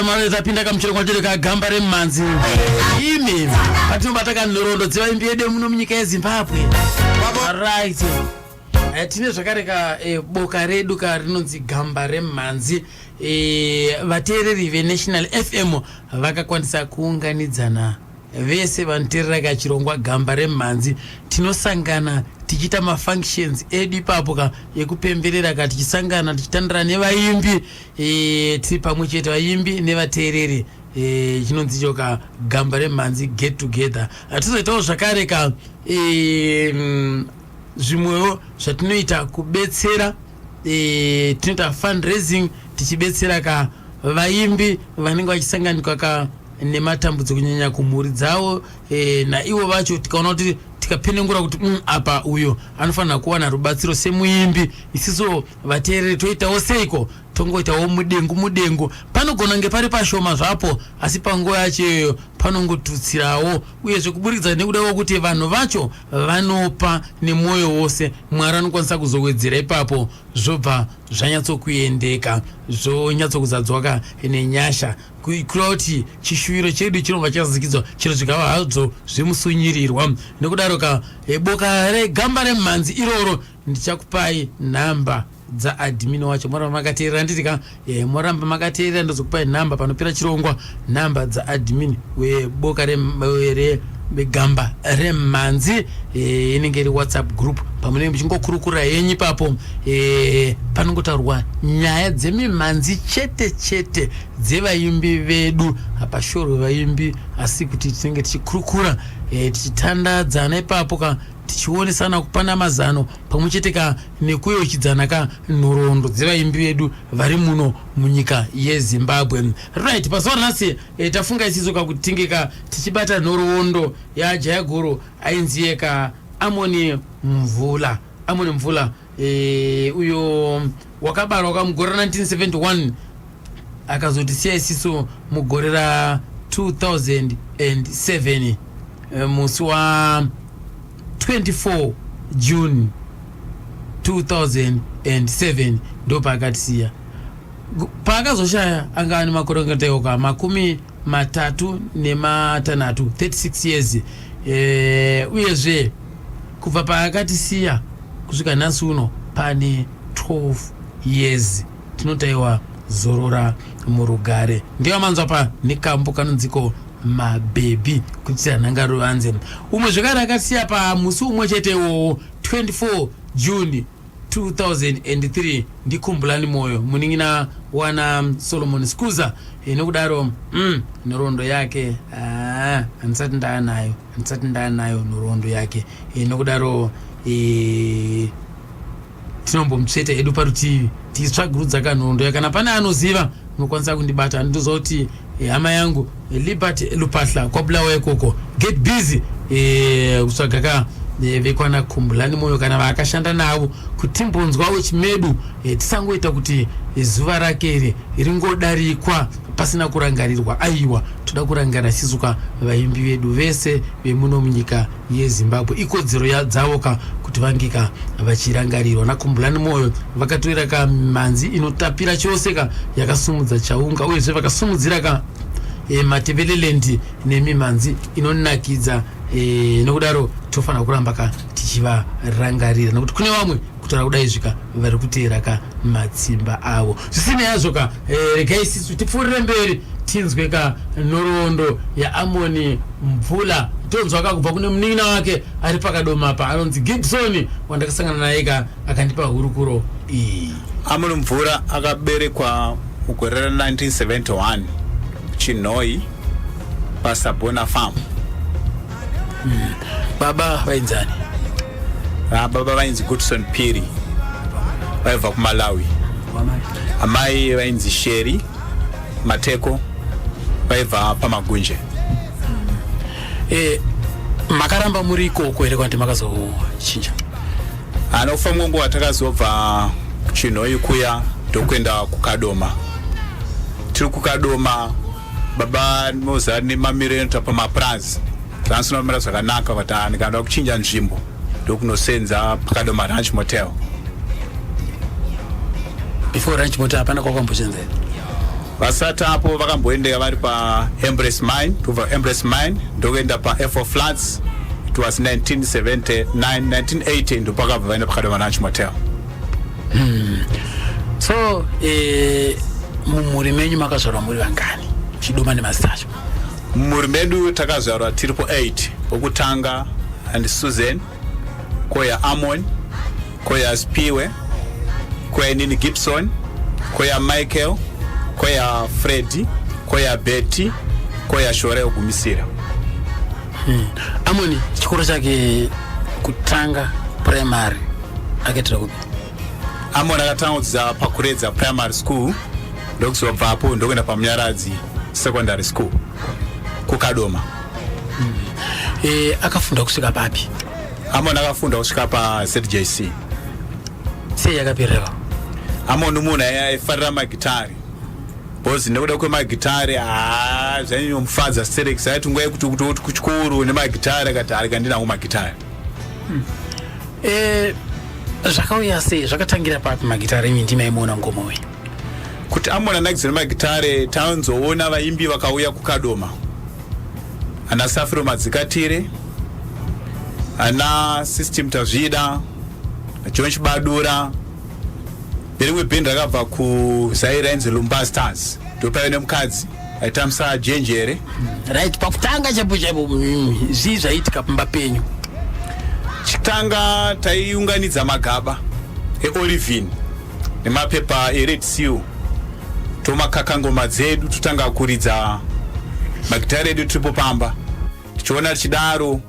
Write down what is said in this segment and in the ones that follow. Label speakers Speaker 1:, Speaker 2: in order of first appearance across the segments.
Speaker 1: mara tapinda kamuchero kwatiri kagamba remmanzi ime patinobata kanhoroondo dzevaimbi yedu muno munyika yeZimbabwe. Right. Tine zvakareka boka redu rinonzi gamba remmanzi. Vateereri veNational FM vakakwanisa kuunganidzana vese vanoteerera kachirongwa gamba remmanzi. Tinosangana tichita mafunctions edu ipapo ekupemberera tichisangana tichitandara nevaimbi tiri pamwe chete vaimbi nevateereri chinonzi choka gamba remmanzi get together. Tizoitawo zvakareka zvimwewo zvatinoita kubetsera tinoita fundraising tichibetsera vaimbi vanenge vachisanganikwa nematambudziko kunyanya kumhuri dzavo naivo vacho tikaona kuti tikapenengura kuti apa uyo anofanira kuwana rubatsiro semuimbi, isiso vateereri toitawo seiko tongoitawo mudengu panogona kunge pari pashoma zvapo asi panguva yacho panongotutsirawo uyezve kuburikidza nekuda kuti vanhu vacho vanopa nemwoyo wose Mwari anokwanisa kuzowedzera ipapo zvobva zvanyatsokuendeka zvonyatsokuzadzwaka nenyasha kuitira kuti chishuviro chedu chinobva chazikidzwa chiro zvikava hadzo zvemusunyirirwa. Nekudaro boka regamba remmanzi iroro ndichakupai nhamba dzaadmin wacho. Moramba makateerera nditika moramba makateerera ndozokupai nhamba panopera chirongwa, nhamba dzaadmin weboka regamba remmanzi inenge iri WhatsApp group pamunenge muchingokurukura henyu ipapo. Panongotaurwa nyaya dzemimhanzi chete dzevaimbi vedu, hapashorwe vaimbi asi kuti tinenge tichikurukura tichitandadzana ipapo tichionesana kupana mazano pamwe chete nekuyochidzana nhoroondo dzevaimbi vedu vari muno munyika yeZimbabwe. Right, pazuva ranhasi tafunga isiso kuti tinge tichibata nhoroondo yaJayaguru ainzi Amoni Mvula. Amoni Mvula uyo wakabarwa mugore 1971 akazotisiya isiso mugore ra 2007 musi wa 24 June 2007 ndo paakatisiya. Paakazoshaya anga ane makore angateoka 36 36 years. Uyezve kubva paakatisiya kusvika nhasi uno pane 12 years tinotaiwa zorora murugare. Ndiyo manzwa pa nekambo kanonziko mabhebi kuti anhangaro anze umwe zvekare akasiya pamusi umwe chetewo 24 June 2003 ndikumbulani moyo muningina wana Solomon Skuza. Nokudaro nhoroondo yake andisati ndanayo nhoroondo yake. Nokudaro tinombomutsveta edu parutivi tichitsvagurudza nhoroondo yake. Kana pane anoziva unokwanisa kundibata ndozoti hama yangu Liberty Lupahla kwabulawa ikoko get busy kutsvaga vekwana kumbulani moyo kana vakashanda navo kuti timbonzwawo chimedu tisangoita kuti zuva rake ringodarikwa pasina kurangarirwa. Aiwa, toda kurangarira sisuka vaimbi vedu vese vemuno munyika yeZimbabwe ikodzero dzavo kuti vangika vachirangarirwa nakumbulani moyo. Vakatorera mhanzi inotapira chose yakasumudza chaunga uyezve vakasumudzira matebeleland nemimhanzi inonakidza. Nokudaro tofanira kuramba tichivarangarira nekuti kune vamwe kutaura kudai zvika vari kuteera matsimba avo. Zvisina yazvo regai isisu tipfuurire mberi tinzwe nhoroondo yaAmoni Mvula. Tonzwa kubva kune munin'ina wake ari pakadoma apa anonzi Gibson wandakasangana naye akandipa hurukuro iyi.
Speaker 2: Amoni Mvula akaberekwa mugore ra 1971 Chinoi paSabona Farm.
Speaker 1: Baba vainzani?
Speaker 2: Baba vainzi Goodson Phiri vaibva kuMalawi. Amai vainzi Sheri Mateko vaibva paMagunje.
Speaker 1: Makaramba muri ikoko here kwati makazochinja?
Speaker 2: Anofa munguva takazobva Chinoi kuya ndokuenda kuKadoma. Tiri kuKadoma baba moza nemamirento pamaplaza transinomira zvakanaka kuti ndikaenda kuchinja nzvimbo ndokunosenza paKadoma Ranch Motel.
Speaker 1: Before Ranch Motel hapana kwakwambochenza?
Speaker 2: vasati apo vakamboendeka vari paEmbrace Mine. Kubva Embrace Mine ndokuenda paF4 Flats. It was 1979 1980 ndo pakabva vaenda pakadoma Lunch Motel.
Speaker 1: So mumhuri menyu makazvarwa muri vangani Chidoma neMastacho?
Speaker 2: Mumhuri medu takazvarwa tiripo 8. Pokutanga and Susan, koya Amon, koya Spiwe, koya Nini Gibson, koya Michael, koya Freddy, koya Betty, koya Shore Ogumisira.
Speaker 1: Amoni chikoro chake kutanga primary akaitira kupi?
Speaker 2: Amoni akatanga kudzidza pakuredza primary school ndokuzobva apo ndokuenda paMunyaradzi secondary school kuKadoma.
Speaker 1: Akafunda kusvika papi?
Speaker 2: Amoni akafunda kusvika paZJC.
Speaker 1: Sei yakapirira?
Speaker 2: Amoni munhu aifarira magitari. Bozi nekuda kwemagitari zvainomufadza Sterix aiti nguva yekuti kuchikuru nemagitari akati arikandinawo magitari.
Speaker 1: Zvakauya sei? Zvakatangira papi magitari imi ndimaimuona ngoma we?
Speaker 2: Kuti Amoni anagidzira magitari taunzoona vaimbi vakauya kuKadoma. Ana Safiro Madzikatire, ana System Tazvida, John Chibadura. Berimwe band rakabva kuZairenze Lumba Stars. Ndopaiva nemukadzi aitamsa Jenjere.
Speaker 1: Right, pakutanga chapo zvii zvaiitika pamba penyu?
Speaker 2: Chitanga taiunganidza magaba eOlivin nemapepa eRed Seal. Tomakaka ngoma dzedu totanga kuridza magitari edu tiripo pamba. Tichiona tichidaro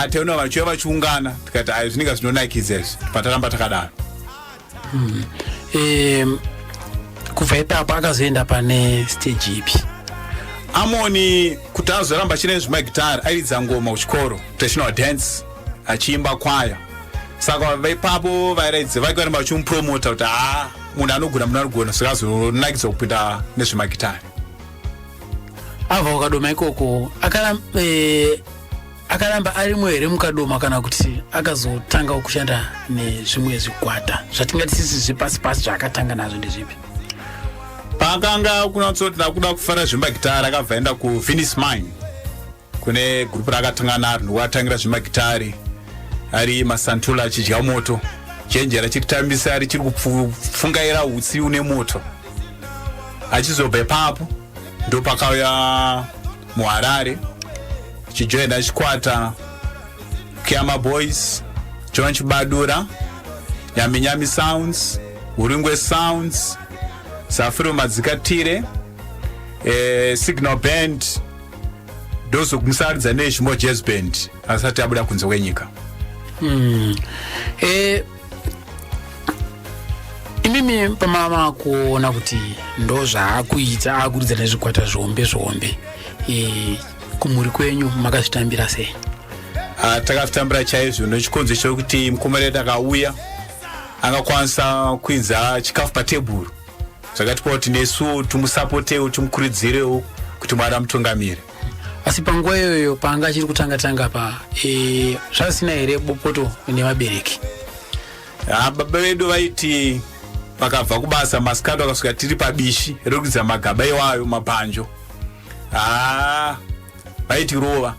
Speaker 2: taiona vachiuya vachiungana tikati zvinenge zvinonakidza izvi pataramba takadaro.
Speaker 1: Kubva ipapo akazoenda pane stage ipi?
Speaker 2: Amoni kuti azoramba achina zvemagitari airidza ngoma kuchikoro traditional dance achiimba kwaya. Saka vaipapo vairidza vaikaramba vachimupromota kuti munhu anogona saka azonakidza kupinda nezvemagitari.
Speaker 1: Abva kuKadoma ikoko akaramba arimo here muKadoma kana kuti akazotanga kushanda nezvimwe zvikwata zvatingati sisi zvepasi-pasi zvaakatanga nazvo ndezvipi?
Speaker 2: Paakanga kunatsoti nakuda kufara zvemagitari akabva enda kuVenice Mine kune gurupu raakatanga naro ndokuatangira zvemagitari ari masantula achidya moto. Jenjera chikutambisa ari chiri kupfungaira utsi une moto. Achizobva ipapo ndo pakauya muHarare chijoina chikwata Kiama Boys, John Chibadura, Nyami Sounds, Uringwe Sounds, Safiro Madzikatire, Signal Band, ndozo kumusaridza neShimo Jazz Band asati abuda kunze kwenyika.
Speaker 1: Imimi pamama kuona kuti ndo zvaakuita akuridza nezvikwata zvombe kumhuri kwenyu makazvitambira sei?
Speaker 2: Takazvitambira chaizvo nechikonzo chokuti mukomana akauya angakwanisa kuidza chikafu patebhuru. Zvakatipa kuti nesu tumusapotewo tumukurudzirewo kuti Mwari amutungamire.
Speaker 1: Asi panguva iyoyo paanga achiri kutanga pa zvasina here bopoto nevabereki?
Speaker 2: Baba vedu vaiti vakabva kubasa masikati akasvika tiri pabishi rekuridza magaba iwayo mabhanjo. Vaiti rova.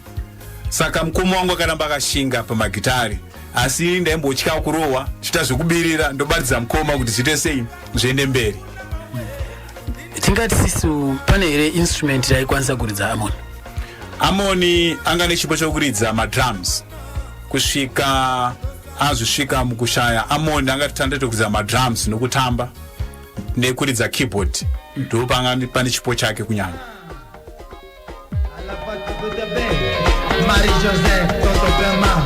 Speaker 2: Saka mukoma wangu akaramba akashinga pamagitari. Asi ndaimbotya kurohwa chita zvekubirira ndobaridza mukoma kuti zviite sei zviende mberi.
Speaker 1: Tingati sisu pane here instrument raikwanisa kuridza Amoni?
Speaker 2: Amoni anga nechipo chokuridza madrums. Kusvika azvisvika mukushaya Amoni anga tandete kuridza madrums nokutamba nekuridza keyboard. Ndo panga pane chipo chake kunyanya.
Speaker 3: Marie-José, Toto Grama.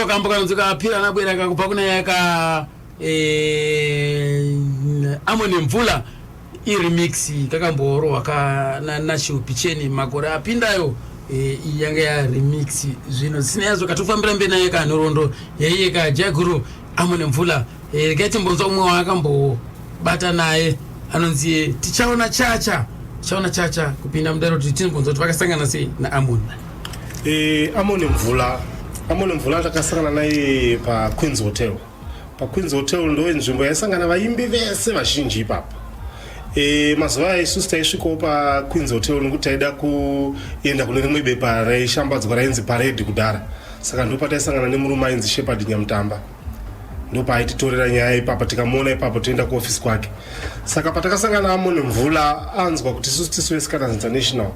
Speaker 1: ndo kambo kanonzoka phira anabwera kakupa kuna yaka Amoni Mvula remix kakamboro waka na shupicheni makore apindayo yanga ya remix zvino sinayazo katufambira mbena yaka norondo yayeka Jaguru Amoni Mvula gati mbonzo umwe wakambo bata naye anonzi tichaona chacha kupinda mudaro titinbonzo tvakasangana sei na Amoni
Speaker 4: Amoni Mvula takasangana naye pa Queen's Hotel. Pa Queen's Hotel ndo nzvimbo yaisangana vaimbi vese vazhinji ipapo. Mazuva isusu taisvikawo pa Queen's Hotel nokuti taida kuenda kune rimwe bepa raishambadzwa rainzi Parade kudhara. Saka ndo pataisangana nemurume ainzi Shepherd Nyamutamba. Ndo paititorera nyaya ipapo tikamuona ipapo toenda kuofisi kwake. Saka patakasangana Amoni Mvula anzwa kuti isusu tisu veScanners International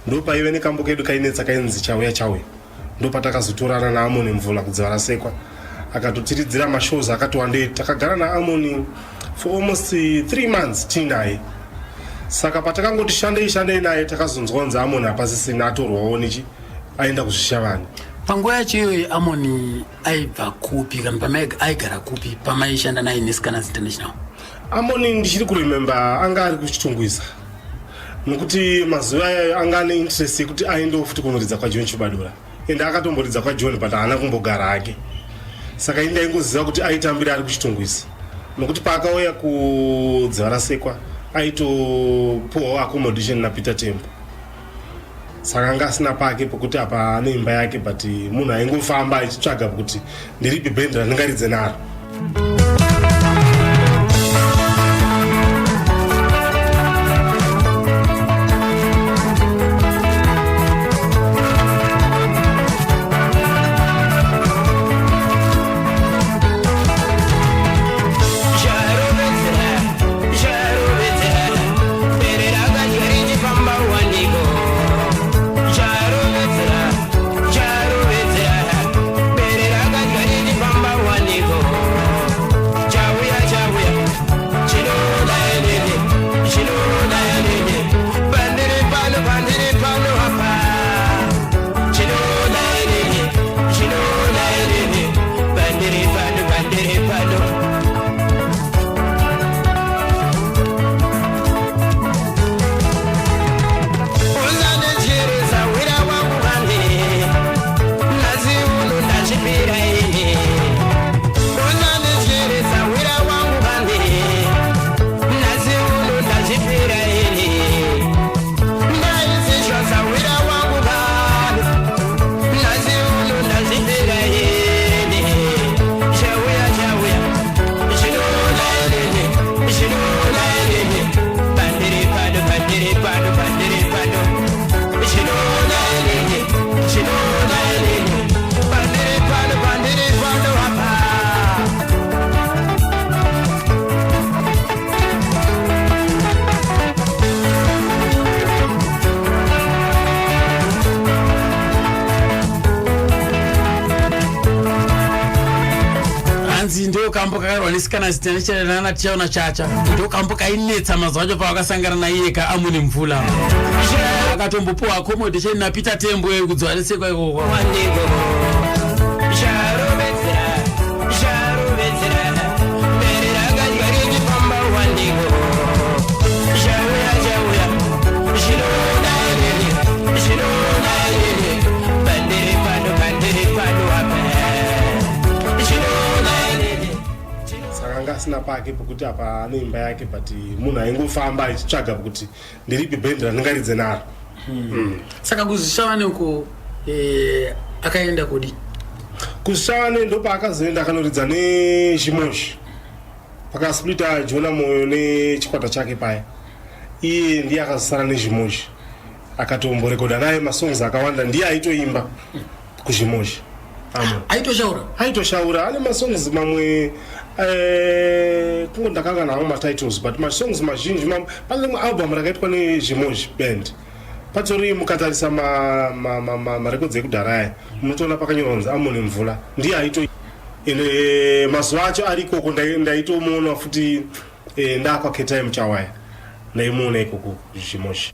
Speaker 4: ndo paive nekambo kedu kainetsa kainzi Chauya. Ndo patakazotorana na Amoni Mvula kudzivarasekwa. Akatotiridzira mashows akatowande takagara na Amoni for almost 3 months tinaye. Saka patakangoti shandei naye takazonzwanza Amoni apasisina atorwawo nichi aenda kuzvishavani.
Speaker 1: Panguva yacho Amoni aibva kupi kana pamaiga aigara kupi pamaishanda naye neScanners International?
Speaker 4: Amoni ndichiri kuremember anga ari kuchitungwiza. Nokuti mazuva ayo anga ane interest yekuti aendewo futi kunoridza kwaJohn Chibadura. Ende akatomboridza kwaJohn but haana kumbogara hake. Saka inda ingoziva kuti aitambira ari kuchitungwiza. Nokuti paakauya kudzivarasekwa aitopuwawo accommodation naPeter Temple. Saka anga asina pake pokuti apa ane imba yake but munhu aingofamba achitsvaga kuti ndiripi band randingaridze naro.
Speaker 1: Ndo kambo kakarwa neScanners International na tichaona chacha. Ndo kambo kainetsa mazuva acho pavakasangana naye ka Amoni Mvula. Akatombopuwa accommodation naPeter Temple kudzivarasekwa ikoko.
Speaker 4: Asina pake pokuti apa ane imba yake but munhu aingofamba achitsvaga kuti ndiripi band randingaridze naro.
Speaker 1: Saka kuzvishavane uko akaenda kudi?
Speaker 4: Kuzvishavane ndo paakazoenda akanoridza neZhimoshi. Pakasplita Jona Moyo nechikwata chake paya. Iye ndiye akazosara neZhimoshi. Akatomborekodha naye masongs akawanda, ndiye aitoimba kuZhimoshi. Aitoshaura ane masongs mamwe ndakanga nawo matitles but masongs mazhinji pane rimwe album rakaitwa neZhimoshi band patori mukatarisa marekodzi ekudhara aya munotoona pakanyorwa Amoni Mvula ndiye aito ene mazuva acho arikoko ndaitomuona futi ndakwaketa Muchawaya ndaimuona ikoko Zhimoshi.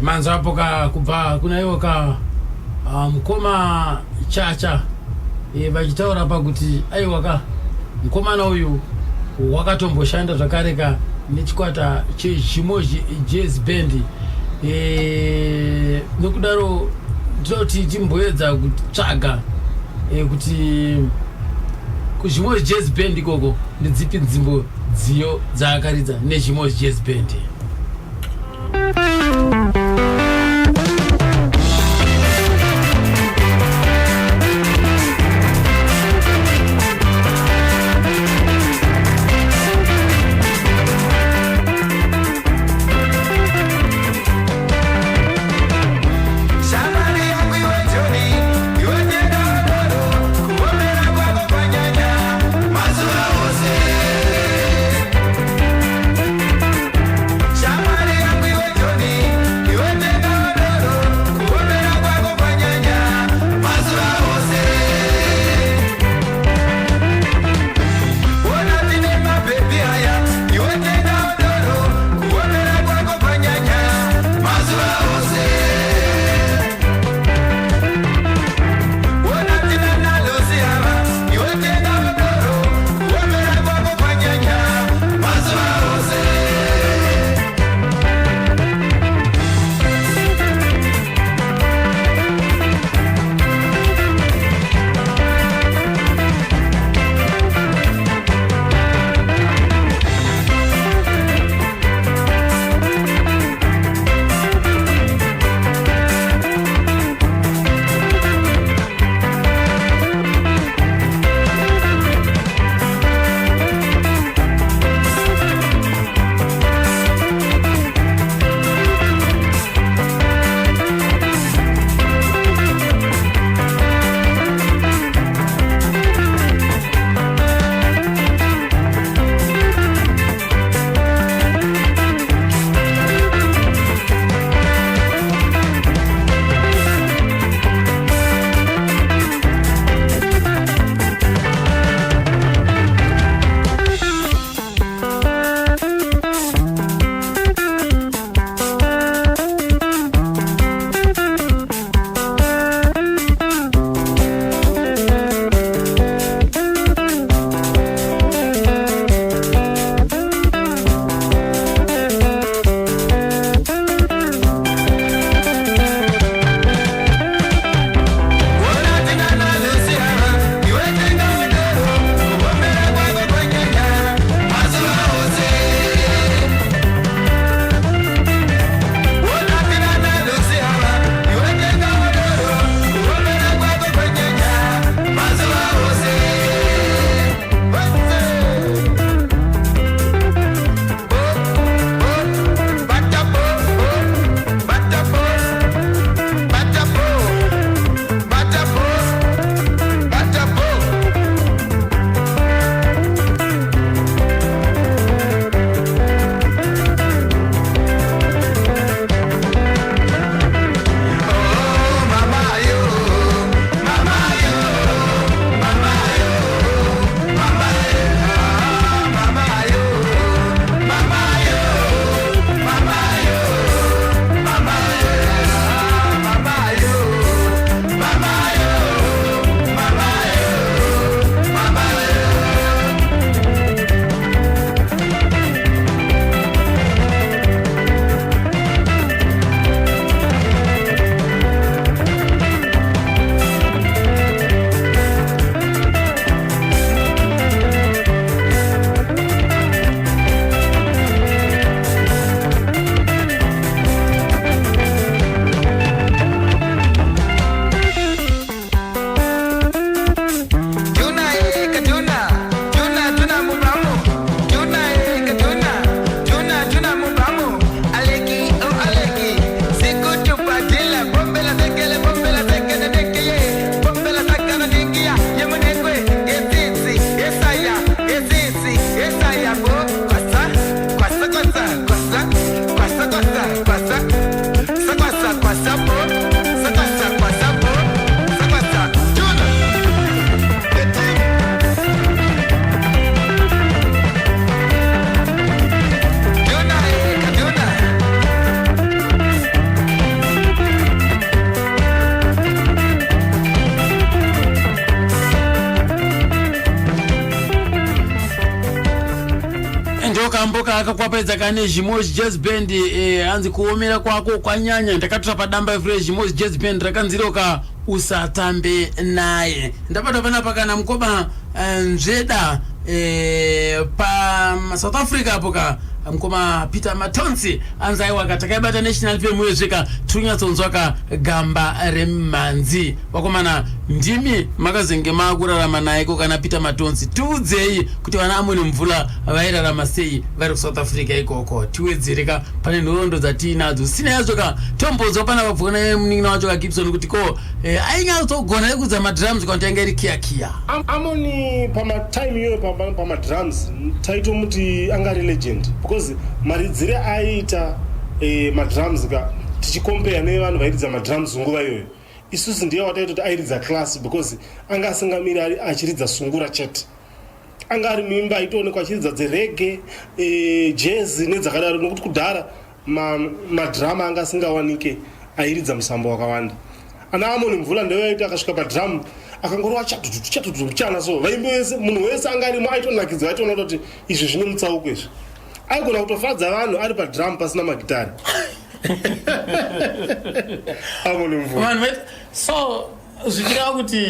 Speaker 1: Manzo hapo kubva kuna hiyo mukoma Chacha vachitaura pakuti aiwaka mukomana uyu wakatomboshanda zvakareka nechikwata chezhimoji jazz band nokudaro tinoti timboedza kutsvaga kuti kuzhimoji jazz band ikoko nedzipi nzimbo dziyo dzaakaridza nezhimoji jazz band. kamboka akakwapedza kane Jimozi Jazz Band anzi kuomera kwako kwanyanya ndakatora padamba fresh Jimozi Jazz Band rakanziroka usatambe naye ndapata pana pakana mkoba nzveda pa South Africa apoka mkoma Peter Matonsi anzaiwa katakaibata national film yezvika tunyatsonzwaka gamba remanzi wakomana ndimi makazenge makurarama naye kana Peter Matonsi tiudzei kuti vana Amoni Mvula vairarama sei vari ku South Africa ikoko tiwedzereka pane nhoroondo dzatinadzo sina yazvoka tombodzwa pana vabvona munin'ina wacho ka Gibson kuti ko ainyatsogona ekudza madrums kana tanga iri kia
Speaker 4: Amoni pamatime iyoyo pamadrums taitomuti angari legend because maridzire aita madrums ka tichikompare nevanhu vairidza madrums nguva iyoyo isusu ndiye wataitoti airidza class because anga asingamiri achiridza sungura chete anga ari muimba aitoonekwa achiridza dzerege jazz nedzakadaro nokuti kudhara madrama anga asingawanike airidza musambo wakawanda ana Amoni Mvula ndiye aita akasvika padrum akangorwa chatutu chana so vaimbi vese munhu wese anga arimo aitonakidzwa aitoona kuti izvi zvine mutsauko izvi aigona kutofadza vanhu ari padrum pasina magitari Amoni Mvula
Speaker 1: vanhu so zvichireva kuti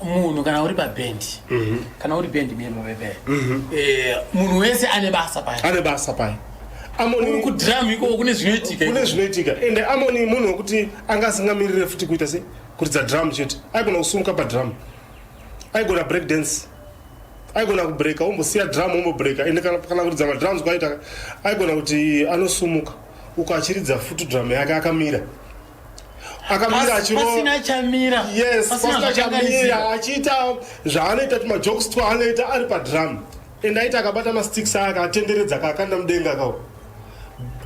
Speaker 1: munhu kana uri pabhendi kana uri bhendi memepepe munhu wese ane basa paya Amoni kudrum iko kune zvinoitika ende Amoni munhu wekuti anga asingamirire futi kuita sei kuridza drum chete aigona kusumuka padrum aigona break dance aigona kubreaka ombosiya drum ombobreaka ende kana kuridza madrums kwaita aigona kuti anosumuka uko achiridza futi drum yake akamira pasina chamira
Speaker 4: yes pasina chamira achiita zvaanoita tumajokes twaanoita ari padrum ende aita akabata masticks ake atenderedza kakanda mudenga kawo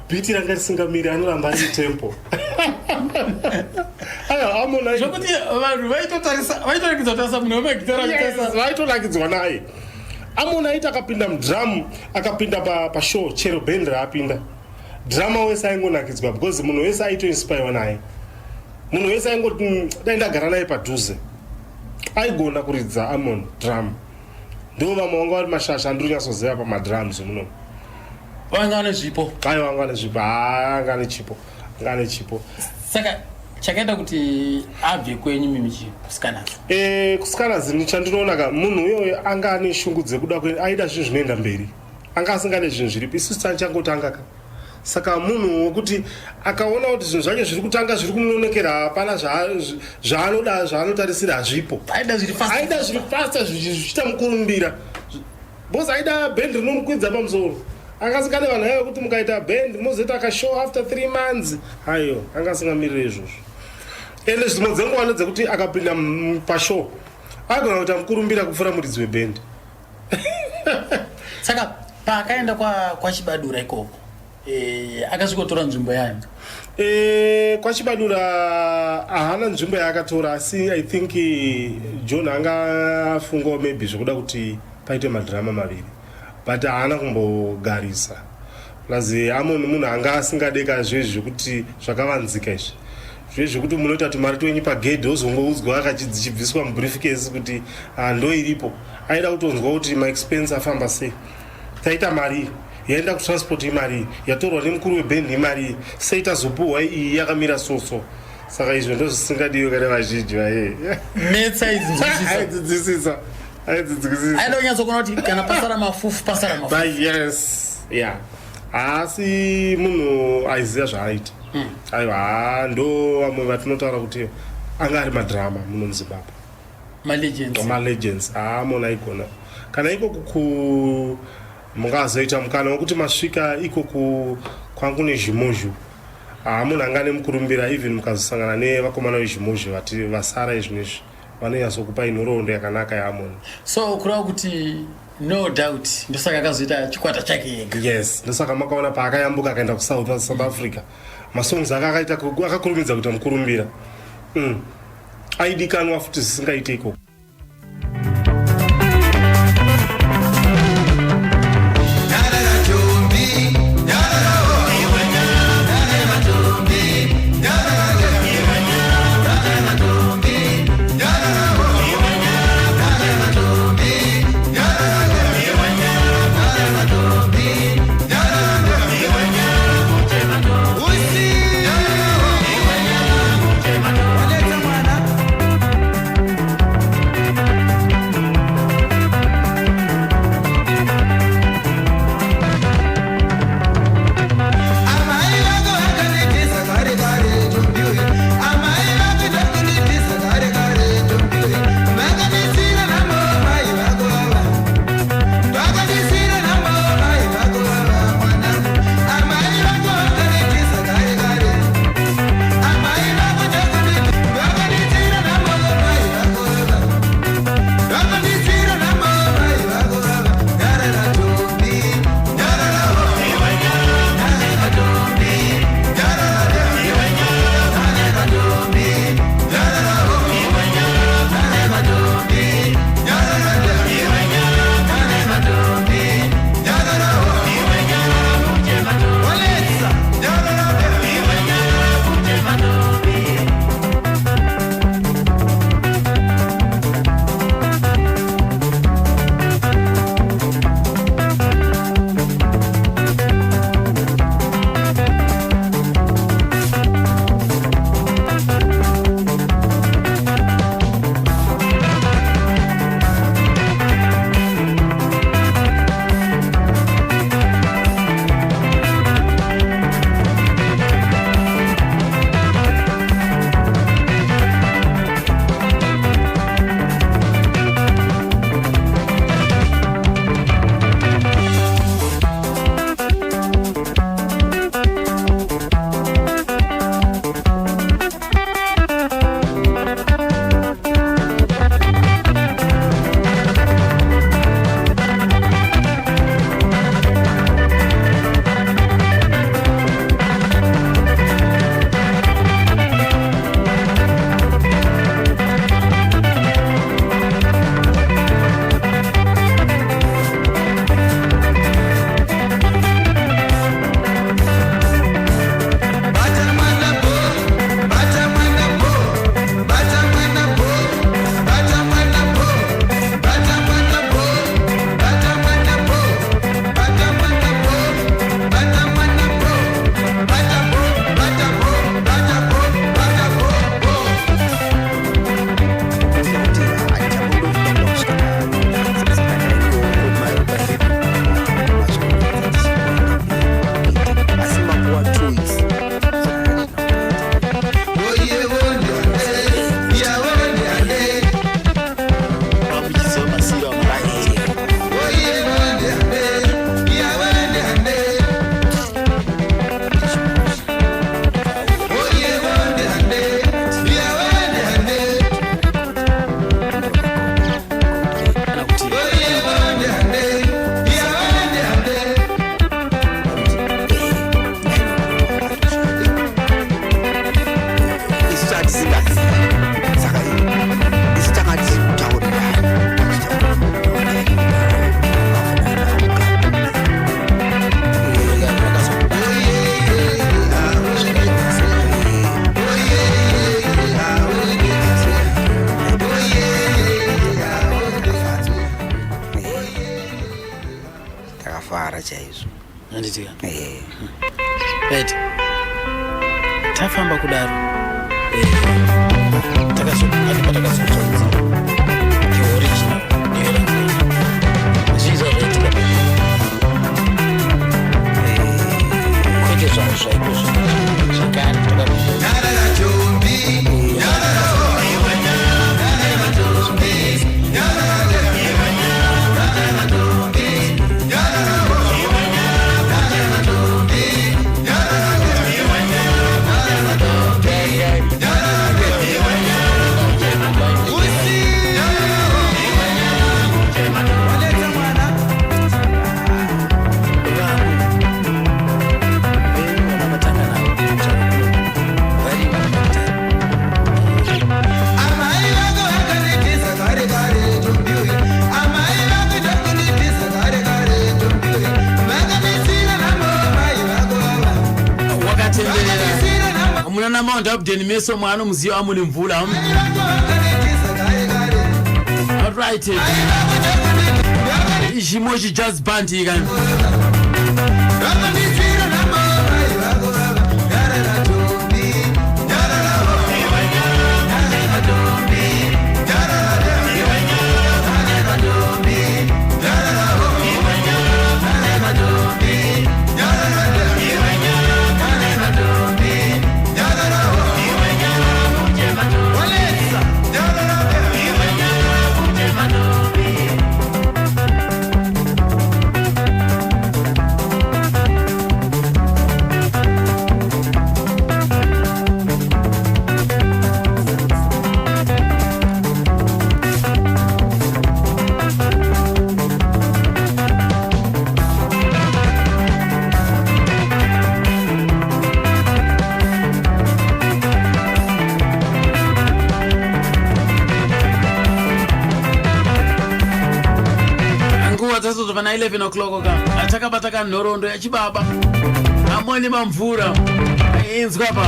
Speaker 4: biti ranga risingamiri anoramba ari tempo
Speaker 1: zvokuti vanhu vaitorakidza kutarisa munhu wemagitara
Speaker 4: vaitonakidzwa naye Amoni aita akapinda mudrum akapinda pashow chero band raapinda drama wese aingonakidzwa because munhu wese aitoinspire naye munhu wese aingoti dai ndagara naye padhuze aigona kuridza Amoni drum ndo vamwe vanga vari mashasha andiri kunyatsoziva pamadrums muno
Speaker 1: vanga nezvipo
Speaker 4: anga nechipo
Speaker 1: saka chakaita kuti abve kwenyu mimi kusikanazi
Speaker 4: kusikanazi chandinoona ka munhu uyoyo anga ane shungu dzekuda aida zvinhu zvinoenda mberi anga asingade zvinhu zviripo isusu tachangotanga ka saka munhu wekuti akaona kuti zvinhu zvake zviri kutanga zviri kumuonekera hapana zvaanoda zvaanotarisira hazvipo
Speaker 1: aida zviri
Speaker 4: fasta zvichiita mukurumbira bose aida band rinomukwidza pamusoro akasikane vanhu aiva kuti mukaita band mozoita akashow after 3 months aiyo anga asingamirire izvozvo ende zvimwe dzenguva nedzekuti akapinda pashow agona kuti amukurumbira kupfuura muridzi weband
Speaker 1: saka paakaenda kwaChibadura ikoko akasvikotora nzvimbo yani
Speaker 4: kwaChibadura haana nzvimbo yaakatora asi I think John anga afungawo maybe zvokuda kuti paite madrama maviri but haana kumbogarisa plus Amoni munhu anga asingadeka zvezvekuti zvakavanzika izvi zvezvekuti munoita tumari twenyu pagedhe ozongoudzwa akachidzibviswa mubriefcase kuti ndo iripo aida kutonzwa kuti maexpense afamba sei taita mari yaenda kutransport imari yatorwa nemukuru webhendi imari seita zopuhwa iyi yakamira soso saka izvo ndo zvisingadiwe kana vazhinji vaye
Speaker 1: metsa
Speaker 4: aidzidzisisa
Speaker 1: aida kunyatsokona kuti kana pasara mafufu
Speaker 4: yes yeah asi munhu aiziva zvaaita aiwa ndo vamwe vatinotaura kuti anga ari madrama muno muZimbabwe malegends munhu aigona kana ikoku mungazoita mukana wekuti masvika ikoku kwangu nezhimozhu munhu anga nemukurumbira even mukazosangana nevakomana vezhimozhu vati vasara izvinezvi vanonyatsokupai nhoroondo yakanaka yaAmoni
Speaker 1: so kureva kuti no doubt ndosaka akazoita chikwata chake yega
Speaker 4: yes ndosaka makaona paakayambuka akaenda kuSouth Africa masongs akakurumidza kuita mukurumbira aidikanwa futi zvisingaite ikoko
Speaker 1: right tafamba kudaro takazopatakazotsonzi original zvizozoitika kwete zvangu zvaiko zvakare na Mount Upton meso mwana muziyo amune mvula alright ishimoji jazz band ikani pana 11 o'clock ka atakabata ka nhorondo ya chibaba amoni mamvura inzwa pa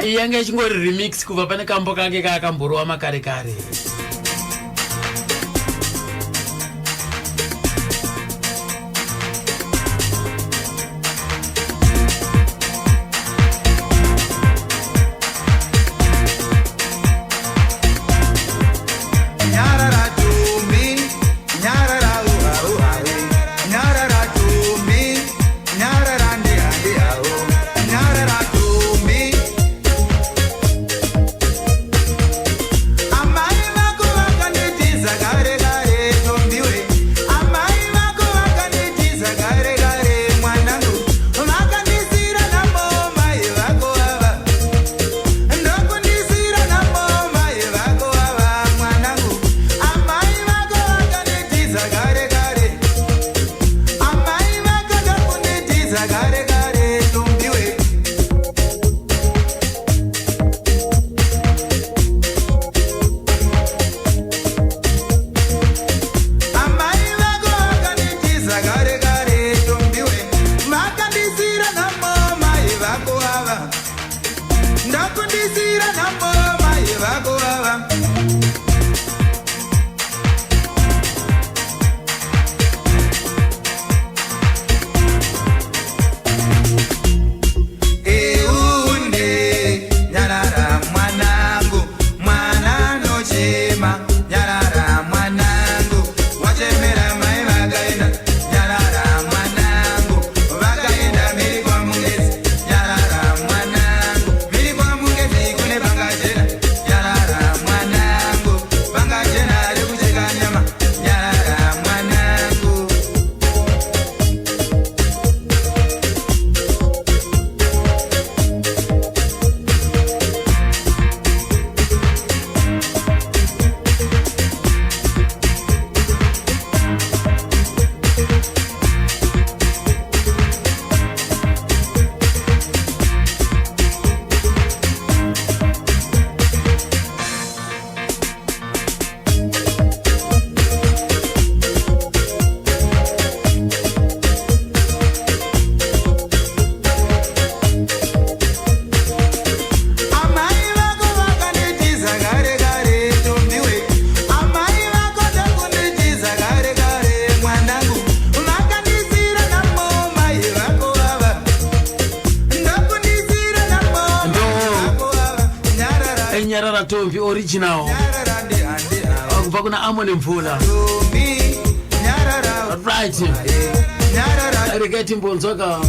Speaker 1: yanga chingori remix kubva pane kambo kake kakamborowa makare kare
Speaker 3: Bangajera
Speaker 1: Nyarara Tombi original kubva kuna Amon Mvula. Right. Reketi mbonzoka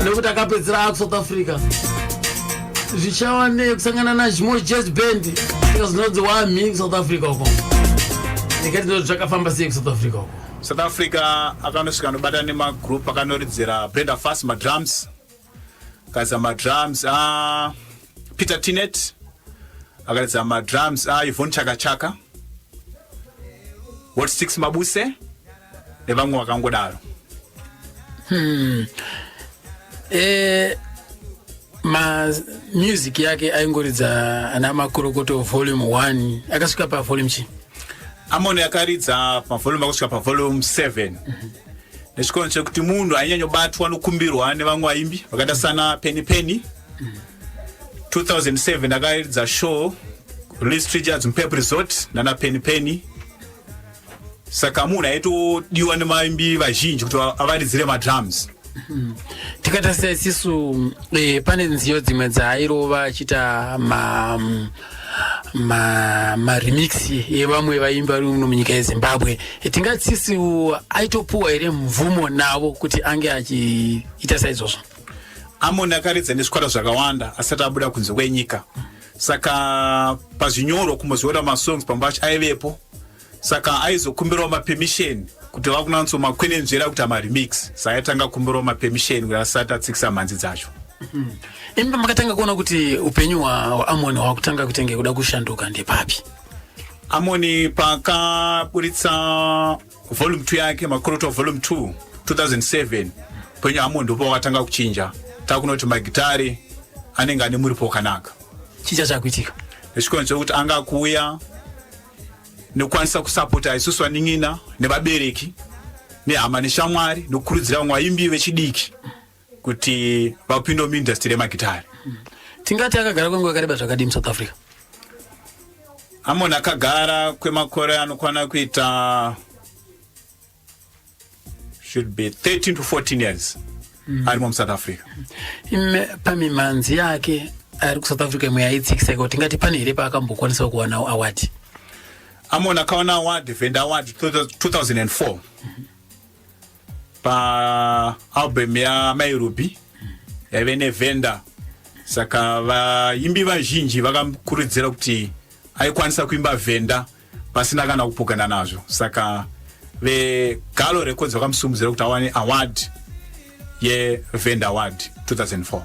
Speaker 1: nekuti akapedzera aku South Africa zvichava nekusangana naJimo Jazz Band ikazvinonzi wamhi South Africa uko. Reketi ndo zvakafamba sei South Africa uko.
Speaker 2: South Africa akanosvika nobata nemagroup akanoridzera Brenda Fassie madrums, akaridza madrums Peter Tinet, akaridza madrums Yvonne Chaka Chaka, What Six Mabuse nevamwe vakangodaro.
Speaker 1: Ma music yake aingoridza ana makorokoto volume 1 akasvika pa volume chi.
Speaker 2: Amon yakaridza pa volume akusvika pa volume 7. Nechikono chekuti munhu ainyanyobatwa nokumbirwa nevamwe vaimbi vakaita sana Penny. 2007 akaridza show Release Richards Mpep Resort nana Penny. Saka munhu aitodiwa nemaimbi vazhinji kuti avaridzire madrums.
Speaker 1: Tikatarisa isisu pane nziyo dzimwe dzairova achita ma remix yevamwe vaimbi vari muno munyika yeZimbabwe. Tingati isisu aitopuwa here mvumo navo kuti ange achiita saizvozvo.
Speaker 2: Amon akaridza nezvikwata zvakawanda asati abuda kunze kwenyika. Saka pazvinyoro kumboziona masongs pambacho aivepo. Saka aizokumbirawo mapermission kuti vakunanso makwenenzvera kuti ama-remix. Saka aitanga kumbirawo mapermission kuti asati atsikisa mhanzi dzacho.
Speaker 1: Imba makatanga kuona kuti upenyu wa Amon wakutanga kutenge kuda kushanduka ndepapi?
Speaker 2: Amon pakaburitsa volume 2 yake makoroto volume 2 2007 upenyu Amon ndipo wakatanga kuchinja. Takunoti magitari anenge ane muripo wakanaka.
Speaker 1: Chicha chakuitika
Speaker 2: nechikono chekuti anga kuuya nekukwanisa kusapota isusu vaning'ina nevabereki nehama neshamwari nokukurudzira vamwe vaimbi vechidiki kuti vapinde muindustry yemagitari.
Speaker 1: Tingati akagara kwenguva yakareba zvakadii muSouth Africa?
Speaker 2: Amon akagara kwemakore anokwana kuita should be 13 to 14 years ari muSouth Africa.
Speaker 1: Pamimanzi yake ari kuSouth Africa imwe yaitsikisa kuti tingati pane here paakambokwanisa kuwana award.
Speaker 2: Amon akawana award, Venda Award 2004 pa album ya Nairobi yaive neVenda. Saka vaimbi vazhinji vakamukurudzira kuti aikwanisa kuimba Venda pasina kana kupokana nazvo. Saka veGalo Records vakamusumudzira kuti awane award yeVenda Award 2004.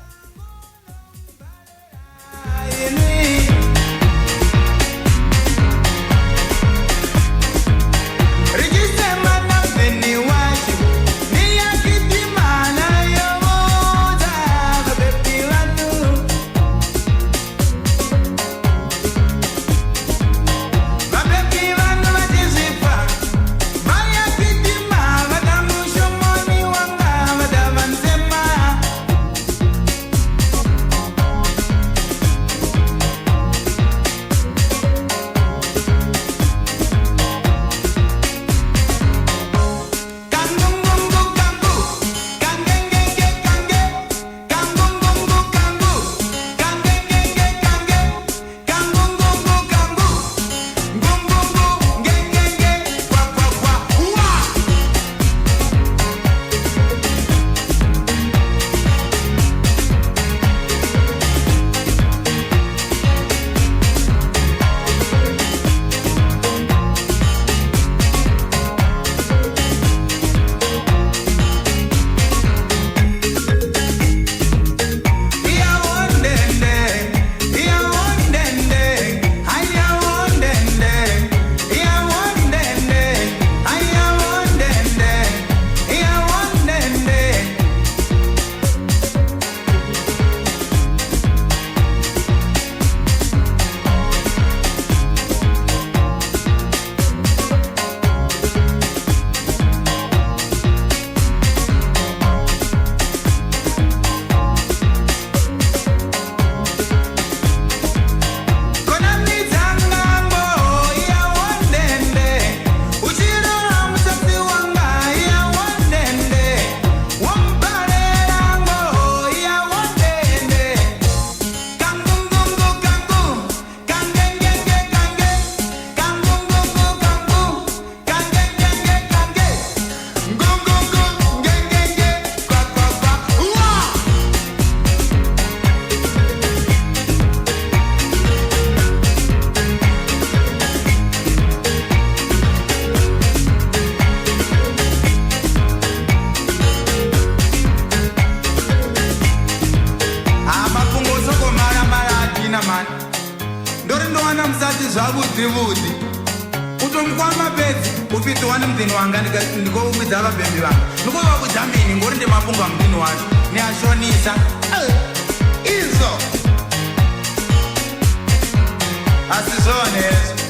Speaker 3: zvavudzi utomkwama bedzi upitiwa nemudhini wanga ndikoupidza vabhembi vanga ndikuvakudza mini ngori ndemabungwa mudhini wacho neashonisa izvo asi zvonezo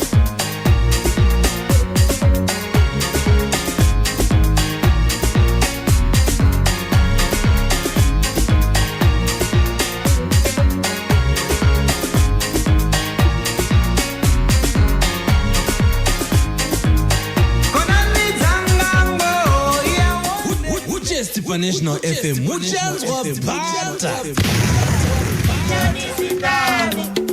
Speaker 5: National FM muchanzwa bata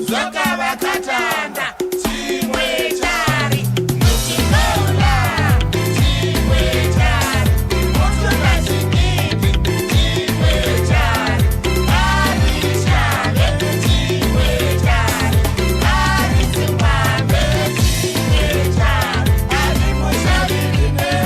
Speaker 6: zoka vakatanda chimwe chari muchikola chimwe chari muchikola chidiki chimwe chari arishave chimwe chari arizimbabwe chimwe chari arimushavirine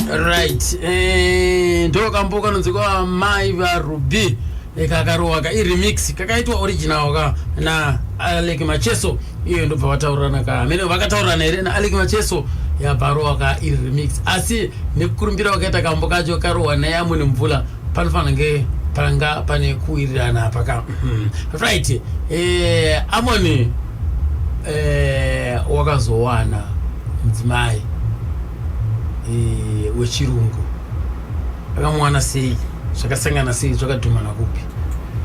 Speaker 1: Right, ndoka mboka nonzikwa Mai va Ruby kakarowa ka remix kakaitwa original ka na Alec Macheso. Iyo ndo pavataurana ka amene vakataurana ere na Alec Macheso yabarowa ka remix asi nekukurumbira wakaita kambo kacho karowa na Amoni Mvula panofana nge panga pane kuirirana paka right. Amoni wakazowana mudzimai wechirungu akamwana sei, zvakasangana sei, zvakadhumana kupi?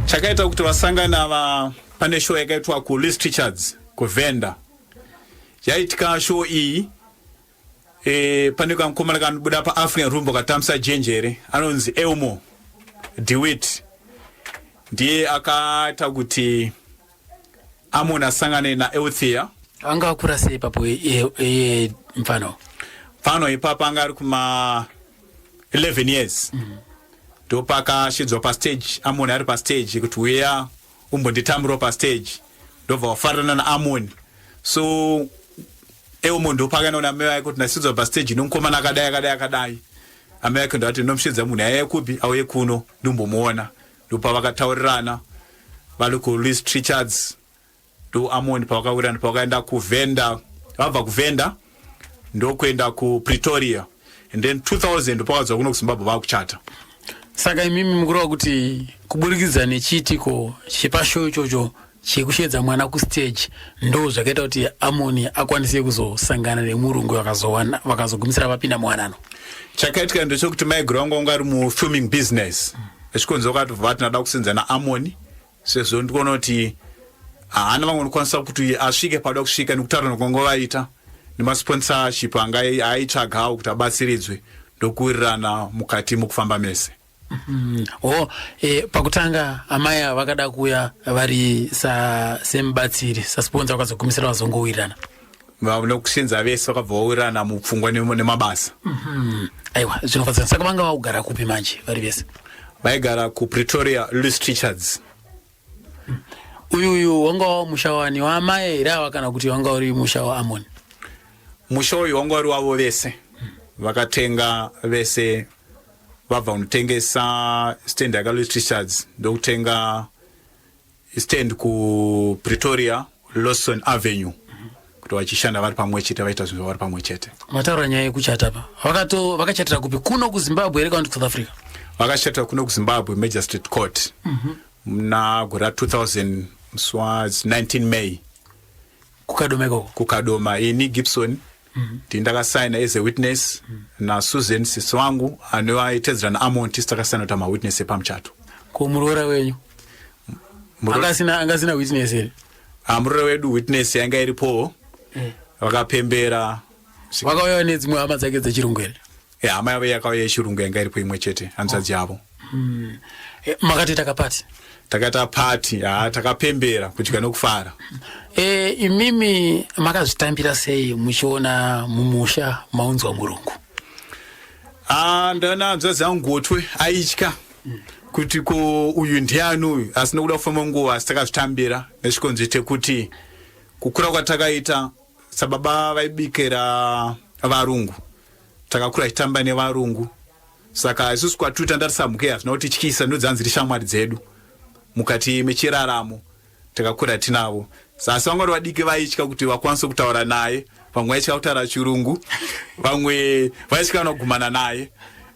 Speaker 2: Chakaita kuti vasangana pane show yakaitwa ku Liz Richards ku Venda. Yaitika show iyi pane kamkomana kanobuda pa African Rumbo katamsa jenjere anonzi Elmo DeWitt. Ndiye akaita kuti Amoni asangane na Euthia.
Speaker 1: Anga akura sei papo mfano
Speaker 2: ipapa anga ari kuma 11 years. Ndo pakashidzwa pa stage, Amoni ari pa stage kuti uya umbonditambira pa stage. Ndobva wafarana na Amoni. So Elmo ndo pakanaona mai vake kuti ndasidzwa pa stage nomukomana akadai. Amai vake ndoti ndomushidza munhu aiye kupi auye kuno ndombomuona. Ndo pavakataurirana vari ku Liz Richards. Ndo Amoni pavakawirana pavakaenda kuVenda, vabva kuVenda ndo kuenda ku Pretoria, and then 2000 ndo pakadzwa kuno kuZimbabwe vakuchata.
Speaker 1: Saka imimi mukuru kuti kuburikidza nechitiko chepashow ichocho chekushedza mwana ku stage ndo zvakaita kuti Amoni akwanise kuzosangana nemurungu vakazogumisira vapinda mwanano.
Speaker 2: Chakaitika ndechekuti maiguru wangu wanga ari mu filming business. Echikonzo kuti vati nada kusenza na Amoni sezvo ndikuona kuti haana vamwe nokwanisa kuti asvike pada kusvika nekutaura nokwanga vaita nemasponsorship anga aitsvagawo kuti abatsiridzwe ndokuwirirana mukati mukufamba mese.
Speaker 1: Pakutanga amai vakada kuya vari semubatsiri sasponsor vakazogumisira vazongowirirana
Speaker 2: nokusenza vese vakabva vawirirana mupfungwa nemabasa.
Speaker 1: Aiwa zvinofadzana. Saka vanga vakugara kupi manje vari vese?
Speaker 2: Vaigara ku Pretoria Liz Richards.
Speaker 1: Uyu wanga mushawani wa amai here kana kuti wanga uri musha wa Amoni?
Speaker 2: Musha uyu wanga uri wavo vese. Vakatenga vese vabva kunotengesa stand yaka Liz Richards ndokutenga stand ku Pretoria Lawson Avenue kuti vachishanda vari pamwe chete vaita zvinhu vari pamwe chete.
Speaker 1: Mataura nyaya yekuchata pa vakachatira kupi kuno kuZimbabwe here kana kuti South Africa?
Speaker 2: Vakachatira kuno kuZimbabwe Magistrate Court na gore 19 May
Speaker 1: kukadoma ikoko.
Speaker 2: Kukadoma ini Gibson ndakasaina as a witness na Susan sisi wangu anoaitedzera na Amoni tisakasaina kuti mawitness epamuchato.
Speaker 1: Kumurora wenyu angasina witness here?
Speaker 2: Murora wedu witness yanga iripo vakapembera.
Speaker 1: Vakauya nedzimwe hama dzake dzechirungu here?
Speaker 2: Hama yavo yakauya yechirungu yanga iripo imwe chete hanzvadzi yavo.
Speaker 1: Makati takapati?
Speaker 2: Takata party, takapembera kudya nokufara.
Speaker 1: Imimi makazvitambira sei muchiona mumusha maunzwa murungu?
Speaker 2: Ndana hanzvadzi yangu Gotwe aitya kuti ko uyu ndiani uyu asina kuda kufamba nguva asi takazvitambira nechikonzo chekuti kukura kwatakaita sababa vaibikira varungu takakura tichitamba nevarungu. Saka isusu kwatuita ndatisamuke hazvina kutityisa ndodzanziri shamwari dzedu mukati mechiraramo takakura tinavo. Sasa vamwe vadiki vaitya kuti vakwanise kutaura naye, vamwe vaitya kutaura chirungu, vamwe vaitya kugumana naye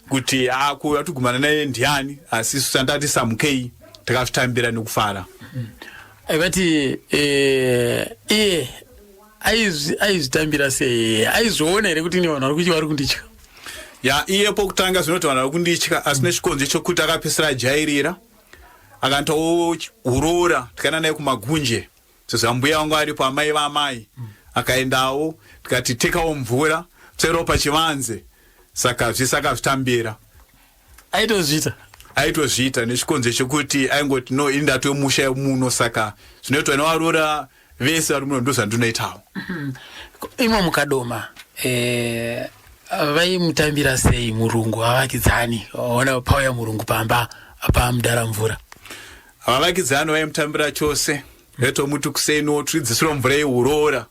Speaker 2: kuti atugumana naye ndiani asi isusu ndatisamukei takazvitambira nekufara.
Speaker 1: Vati iye aizvitambira sei? Aizviona here kuti vanhu vari kuchivari kunditya?
Speaker 2: Iye pokutanga zvinoti vanhu vari kunditya asi nechikonzo chokuti akapedzisira ajairira akantawo urora tikaenda naye kumagunje sezvo mbuya wangu aripo amai vamai akaendawo tikati tekawo mvura tsero pachivanze. Saka zvese akazvitambira. Aitozviita nechikonzo chekuti aingoti no ini ndatomusha muno. Saka zvinoitwa nevarora vese vari muno ndozvandinoitawo.
Speaker 1: Imwe mukadoma vaimutambira sei murungu? Havakidzani waona pauya murungu pamba pamudara mvura?
Speaker 2: Havavakidzani vaimutambira chose. Vetomuti kuseno tuidzisira mvura yeurora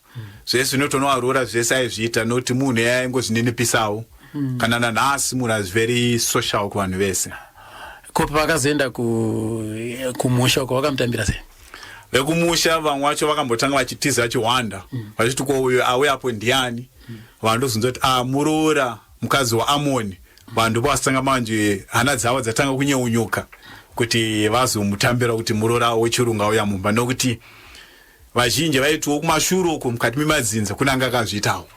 Speaker 2: zvese zvinoitwa nevarora zvese aizviita noti munhu yaingozvininipisawo. Kana nanhasi munhu is very social kuvanhu vese.
Speaker 1: kopa vakazoenda kumusha uko vakamutambira sei?
Speaker 2: Vekumusha vamwe vacho vakambotanga vachitiza vachiwanda vachiti ko uyo auya apo ndiani, vanhu ndozunza kuti Murora mukadzi waAmoni, vanhu vasanga manje hana dzavo dzatanga kunyeunyuka kuti vazomutambira kuti Murora wechirungu auya mumba, nokuti vazhinji vaitiwo kumashure uko mukati memadzinza kunanga akazviitawo.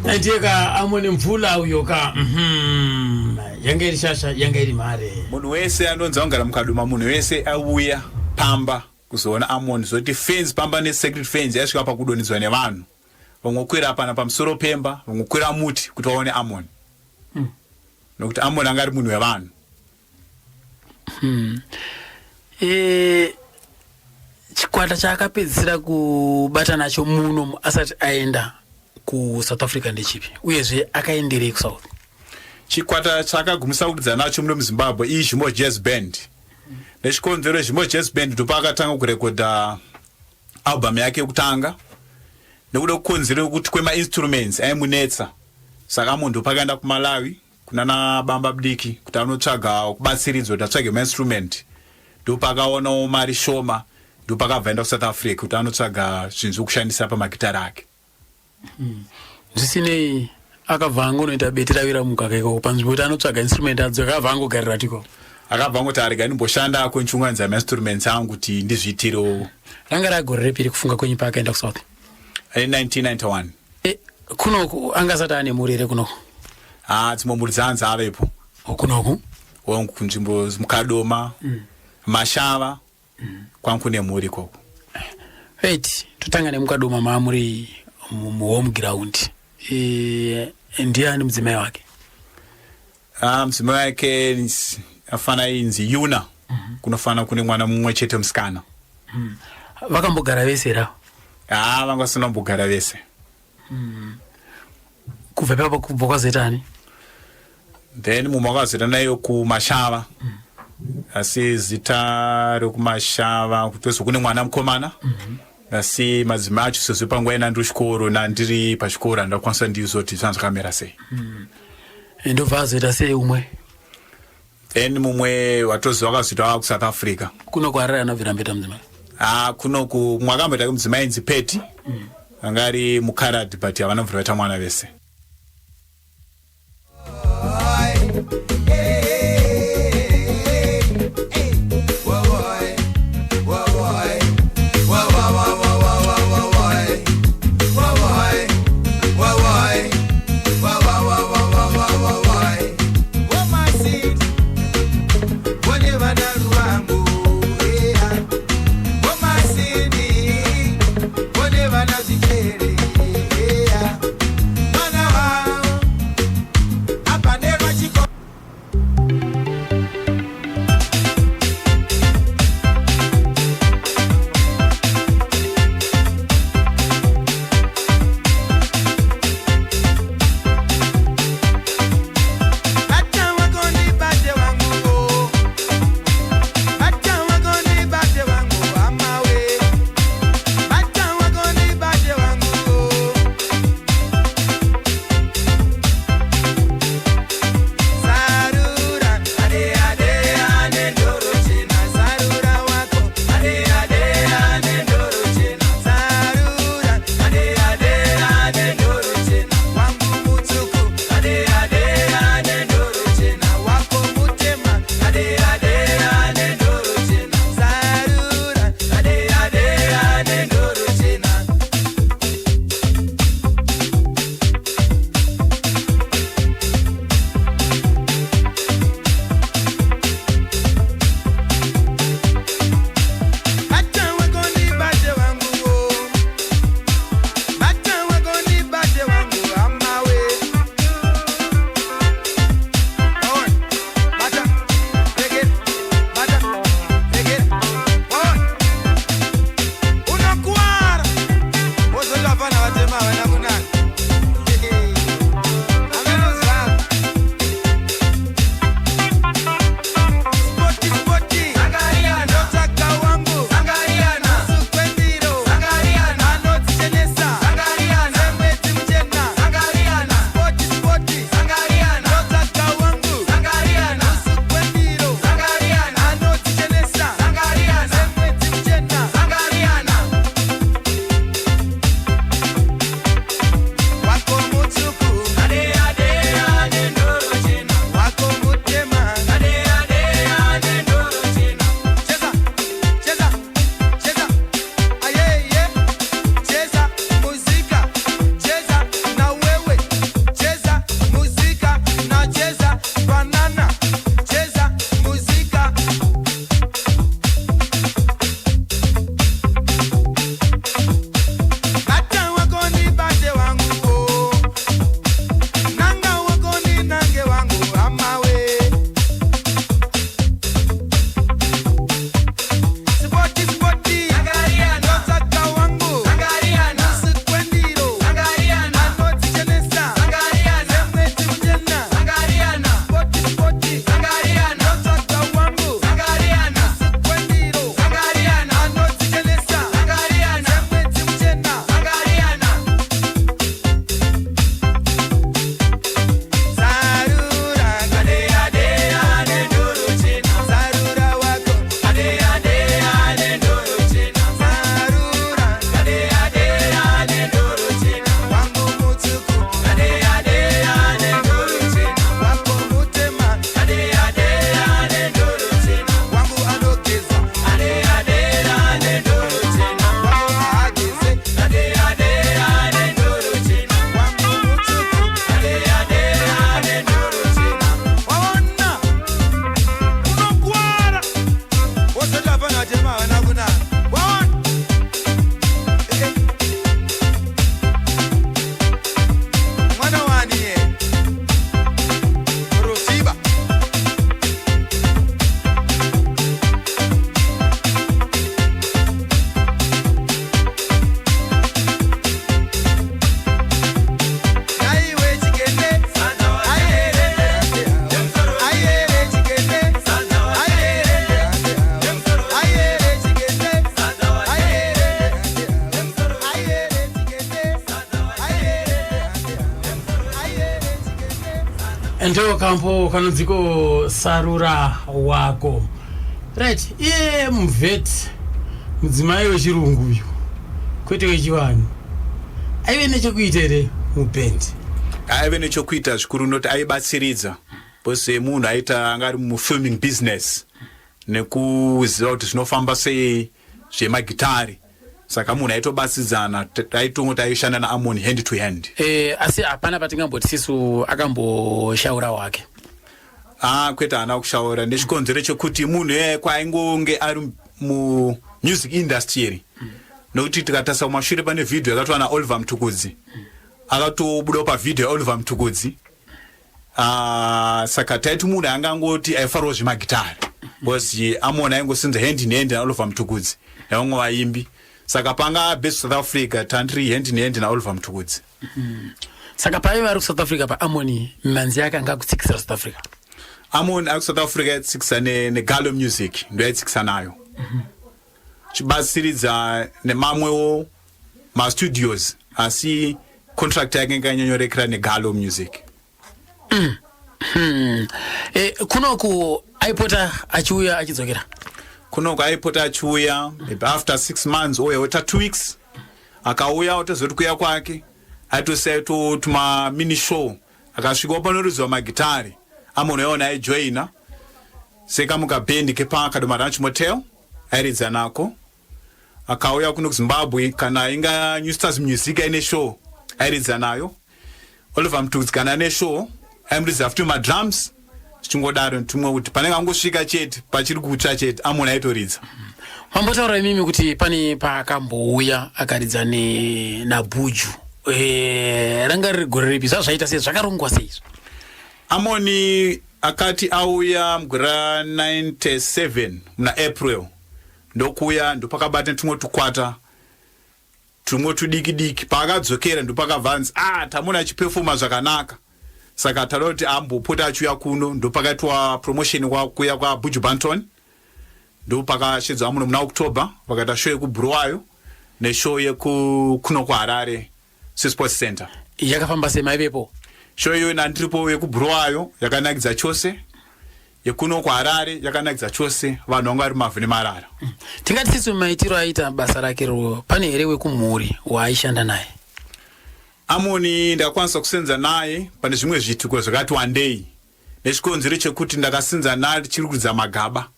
Speaker 1: Aiteka Amoni mvula uyo ka yanga iri shasha yanga iri mare.
Speaker 2: Munhu wese anonza ungara mukaduma, munhu wese auya Pamba kuzoona Amoni, zoti fence Pamba ne secret fence yasvika pakudonedzwa nevanhu. Vangokwira apana pamusoro pemba, vangokwira muti kuti vaone Amoni. Nokuti Amoni anga ari munhu wevanhu.
Speaker 1: Chikwata chaakapedzisira kubata nacho muno asati aenda ku South Africa ndechipi uyezve akaenderei ku South?
Speaker 2: chikwata chakagumisa kuridza nacho muno muZimbabwe iJimo Jazz Band. Nechikonzero Jimo Jazz Band ndopakatanga kurekodha album yake yekutanga. Nekuda kukonzero kuti kwema instruments aimunetsa. Saka munhu pakaenda kuMalawi kunana Bamba Bdiki kuti anotsvaga kubatsiridzwa kuti atsvage instrument. Ndopakaona mari shoma ndopakabvaenda kuSouth Africa kuti anotsvaga zvinhu zvokushandisa pamagitara ake.
Speaker 1: Zvisinei akabva angonoita beti ravira mugaka ikoko panzvimbo kuti anotsvaga instrument adzo akabva angogarira tiko.
Speaker 2: Akabva angoti arega ndimboshanda kwenchunganidza mainstruments angu kuti ndizviitiro.
Speaker 1: Ranga ragore repiri kufunga kwenyu paakaenda kuSouth?
Speaker 2: 1991.
Speaker 1: Kunoku angasati ane muri here kunoku?
Speaker 2: Dzimwe mhuri dzanzi avepo.
Speaker 1: Kunoku?
Speaker 2: Wangu kunzvimbo Mukadoma, Mashava, kwangu kune mhuri ikoko.
Speaker 1: Right, totanga neMukadoma maamuri muhome ground. Ndiani mudzimai wake?
Speaker 2: Mudzimai wake afana inzi Yuna. Kunofana kune mwana mumwe chete musikana.
Speaker 1: Vakambogara vese ravo?
Speaker 2: Vangasina mbogara vese.
Speaker 1: Kubva ipapo kubva kwazoitani?
Speaker 2: Then mumwe wakazoita nayo kuMashava. Asi zita rekuMashava kutozo kune mwana mukomana. Asi madzimai acho sezvo panguva ina ndiri kuchikoro nandiri pachikoro ndakwanisa ndizoti zvanzi zvakamira sei.
Speaker 1: Ndobva azoita sei umwe?
Speaker 2: Then mumwe watozi wakazoita wava kuSouth Africa.
Speaker 1: Kuno kwarara anobvira mbeta mudzimai?
Speaker 2: Kunoku mwakamboita mudzimai inzi Peti. Angari mukaradi but havana mvura vaita mwana vese.
Speaker 3: Mana
Speaker 1: Ndo kampo kanonziko sarura wako. Right, iye mvet mudzimai wechirungu uyu kwete wechivanhu aive nechekuitere mupendi.
Speaker 2: Aive nechokuita zvikuru noti aibatsiridza bose munhu aita anga ari mufilming business nekuziva kuti zvinofamba sei zvemagitari, saka munhu aitobatsidzana, aitongoti aishanda naAmoni hand to hand.
Speaker 1: Asi hapana patingamboti sisu akamboshaura wake.
Speaker 2: Kwete haana kushaura nechikonzero chekuti munhu kwaingonge ari music industry nokuti tikatarisa kumashure pane video yakatwa naOliver Mtukudzi akatobuda pavideo yaOliver Mtukudzi. Saka taiti munhu angangoti aifarwa zvemagitari because Amoni aingosenza hand in hand naOliver Mtukudzi nevamwe vaimbi, saka panga best South Africa tandiri hand in hand naOliver Mtukudzi.
Speaker 1: Saka paive vari kuSouth Africa paAmoni manzi yake anga kutsikisira South Africa.
Speaker 2: Amoni ari kuSouth Africa yatsikisa neGallo Music ndo yatsikisa nayo chibatsiridza nemamwewo mastudios, asi contract yake inganyanyorekera neGallo Music.
Speaker 1: Kunoku aipota achiuya achidzokera.
Speaker 2: Kunoku aipota achiuya maybe after 6 months or 2 weeks akauya otozoti kuya kwake aitosiya tuma mini show akasvika panorudzwa magitari Amoni yona aijoina seka mukabhendi kepakadomaranch motel airidza nako, akauya kuno kuZimbabwe kana inga New Stars Music aine show airidza nayo. Oliver Mtukudzi kana ane show aimuridza futi madrums zvichingodaro tumwe kuti panenge angosvika chete pachiri kutsva chete Amoni aitoridza.
Speaker 1: Mambotaura imimi kuti pane paakambouya akaridza naBuju, ranga riri gore ripi zvaita sei, zvakarongwa sei?
Speaker 2: Amoni akati auya mugore 97 muna April ndokuya ndopakabata tumwe tukwata tumwe tudiki paakadzokera ndopakabvanzi tamona achiperforma zvakanaka, saka taroti ambopota achiuya kuno ndopakaitwa promotion kuya kwaBuju Banton ndopakashedzwa Amoni muna October pakaita show yekubhurwayo neshow yekuno kuHarare Sports Center.
Speaker 1: Yakafamba sei maivepo?
Speaker 2: Show iyo nandiripo yekubhurwayo yakanakidza chose, yekuno kuHarare yakanakidza chose, vanhu vanga vari mavhu nemarara.
Speaker 1: Tingati sisu maitiro aita basa rake ro pane here wekumhuri waaishanda naye?
Speaker 2: Amoni ndakakwanisa kusenza naye pane zvimwe zvituko zvakati wandei nechikonzero chekuti ndakasenza naye chiri kuridza magaba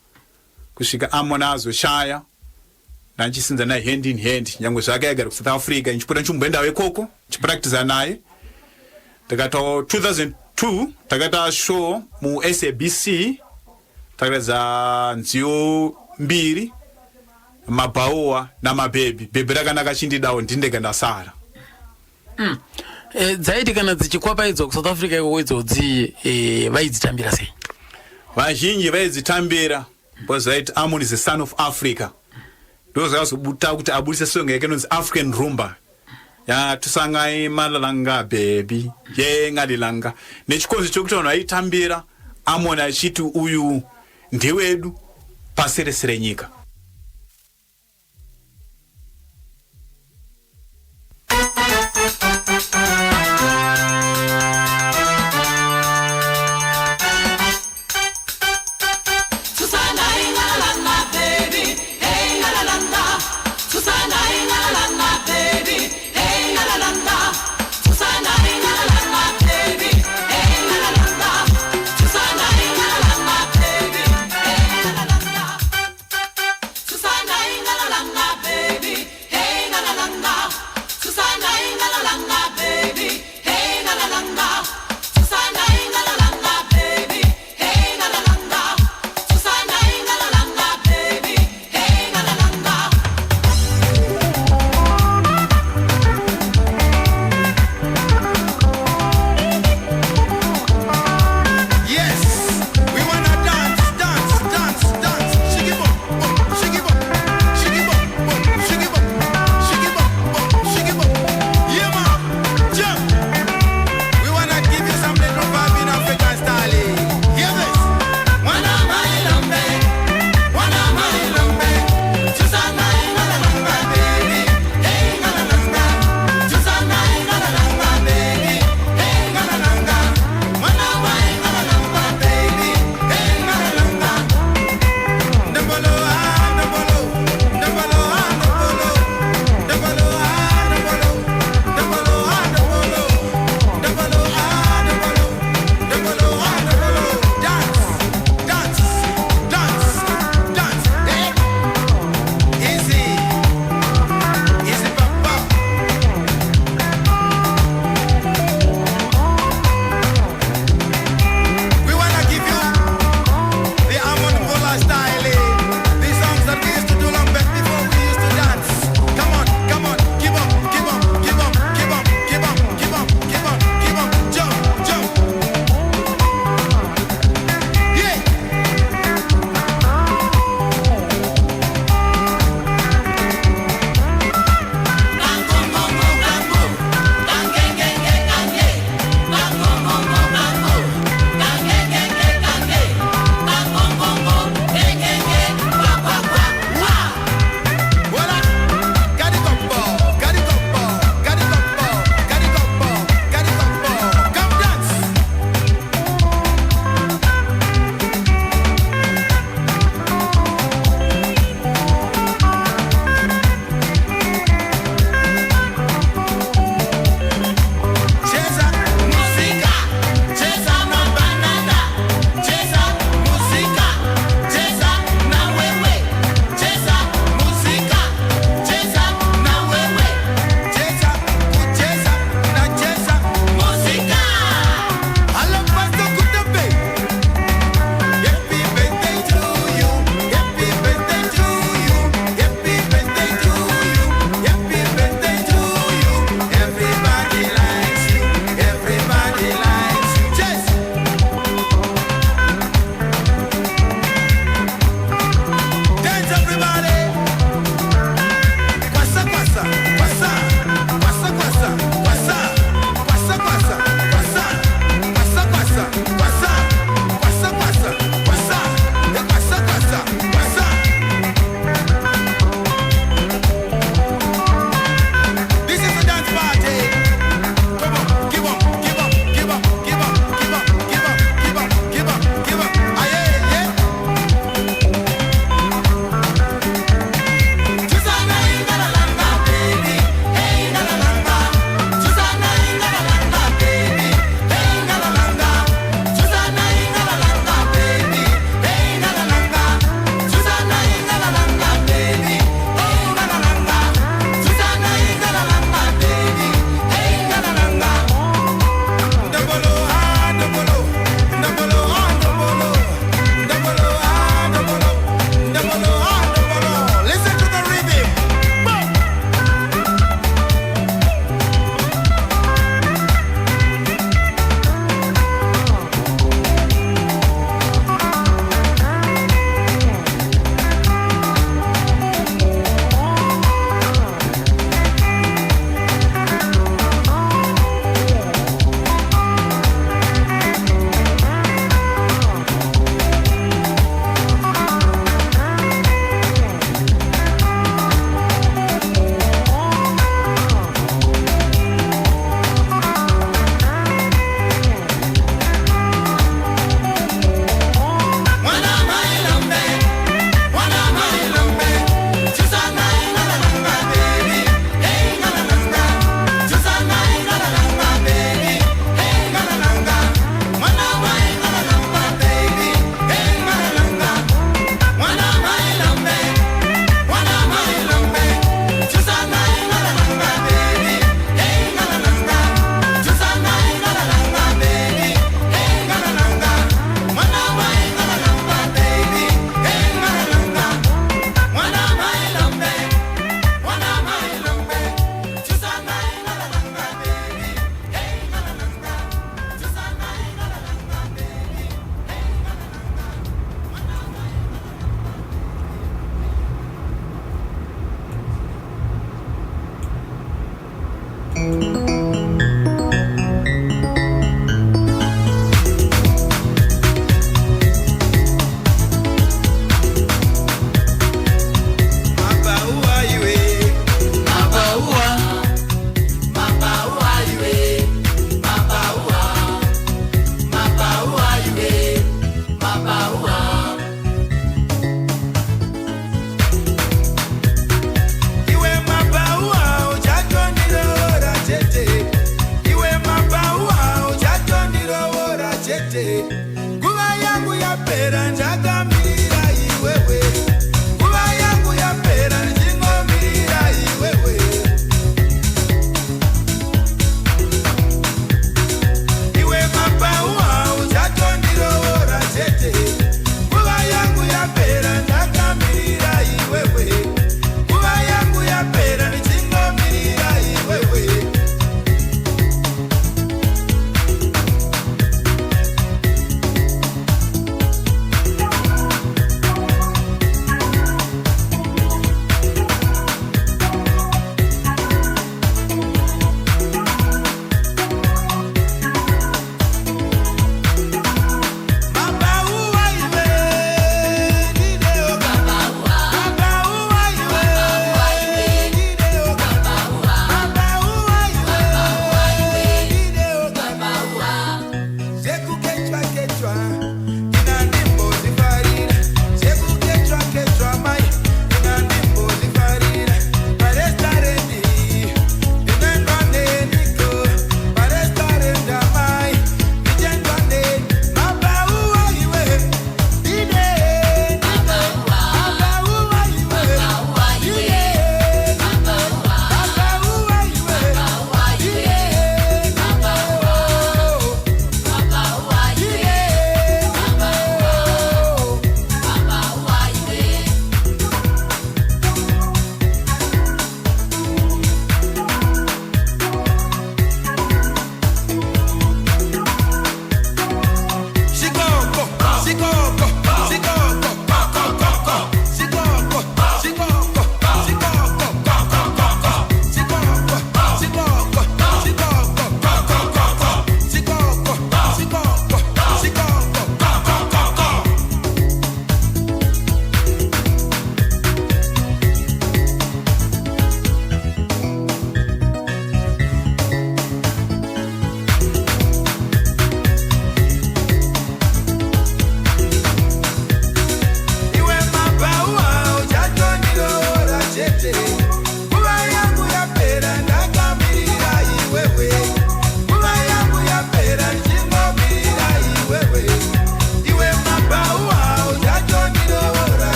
Speaker 2: kusvika Amoni azoshaya ndachisenza naye hand in hand, nyangwe zvake aigara kuSouth Africa ndichipota ndichimboendawo ikoko ndichipractice naye. Takata 2002 takata show mu SABC takaridza nziyo mbiri mabaoa namabebi. Bebi rakanaka chindidawo ndindega ndasara.
Speaker 1: Dzaiti kana dzichikwapaidzwa kuSouth Africa iko idzodzi vaidzitambira sei?
Speaker 2: Vazhinji vaidzitambira because right Amoni is the son of Africa. Ndo zvakazobuta kuti abudise song yake inonzi African Rumba. Tusangai malalanga baby ngalilanga nechikonzo chokuti vanhu vaitambira Amoni achiti uyu ndewedu pasi rese renyika.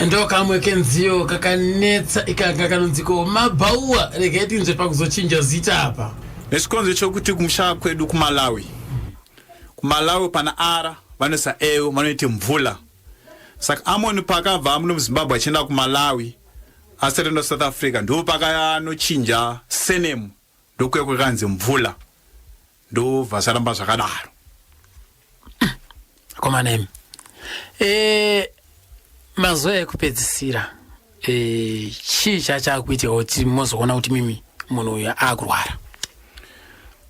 Speaker 1: ndo kamwe kenziyo kakanetsa ikanga kanonziko mabhauwa regaiti nzve pakuzochinja zita apa
Speaker 2: nesikonzo chokuti kumushaka kwedu kumalawi pana ara vanoisa ewo vanoiti mvula saka Amon pakabva muno muZimbabwe achienda kumalawi asati ndo South Africa ndo pakanochinja senemu ndokuya kwakanzi mvula ndo vasaramba zvakadaro
Speaker 1: komanemi mazuva ekupedzisira chii chachakuitika kuti mozoona kuti mimi munhu uyu akurwara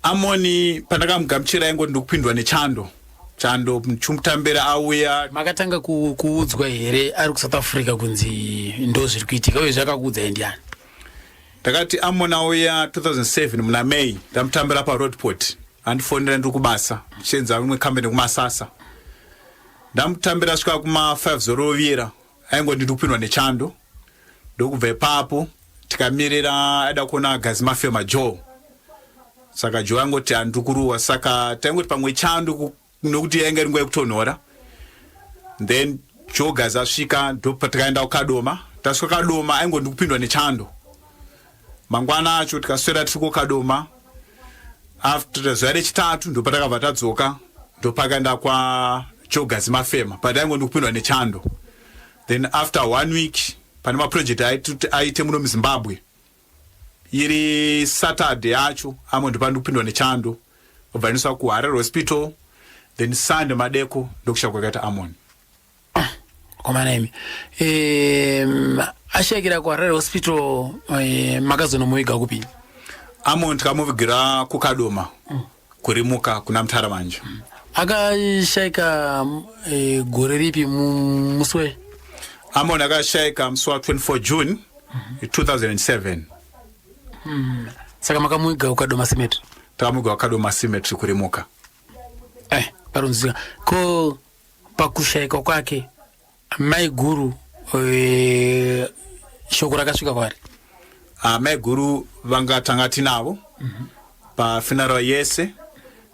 Speaker 2: Amoni pandakamugamuchira aingo ndokupindwa nechando chimutambira auya
Speaker 1: makatanga kuudzwa here ari kuSouth Africa kunzi ndo zviri kuitika uye zvakakuudzai ndiani
Speaker 2: ndakati Amoni auya 2007 muna May ndamutambira paRoadport andifonera ndiri kubasa chenza imwe kambeni kumasasa ndamutambira svika kuma 5 zorovira aingo ndiri kupindwa nechando ndokubva ipapo tikamirira aida kuona Gazi Mafema Joe saka Joe angoti handikuruwa saka taingoti pamwe chando nokuti yainge ringuva yekutonhora then Joe Gazi asvika ndopatikaenda kukadoma tasvika kadoma aingo ndikupindwa nechando mangwana acho tikaswera tiri kukadoma after zuva rechitatu ndopatakabva tadzoka ndopakaenda kwa Joe Gazi Mafema but aingo ndikupindwa nechando then after 1 week pane maproject aite muno muZimbabwe iri Saturday yacho amwe ndopandikupindwa nechando obvaniswa kuHarare Hospital then Sunday madeko ndokusha kwakaita Amon
Speaker 1: komanemi ashayikira kuHarare Hospital makazonomuviga kupini
Speaker 2: Amon tikamuvigira kukadoma kurimuka kuna Mutaramanja
Speaker 1: akashayika gore ripi muswe
Speaker 2: Amon akashayika musi wa 24 June 2007
Speaker 1: saka makamuviga kukadoma cemetery
Speaker 2: takamuviga kukadoma cemetery kurimuka
Speaker 1: parunzika ko pakushayika kwake mai guru shoko rakasvika kwaari
Speaker 2: mai guru vangatanga tinavo pafuneral yese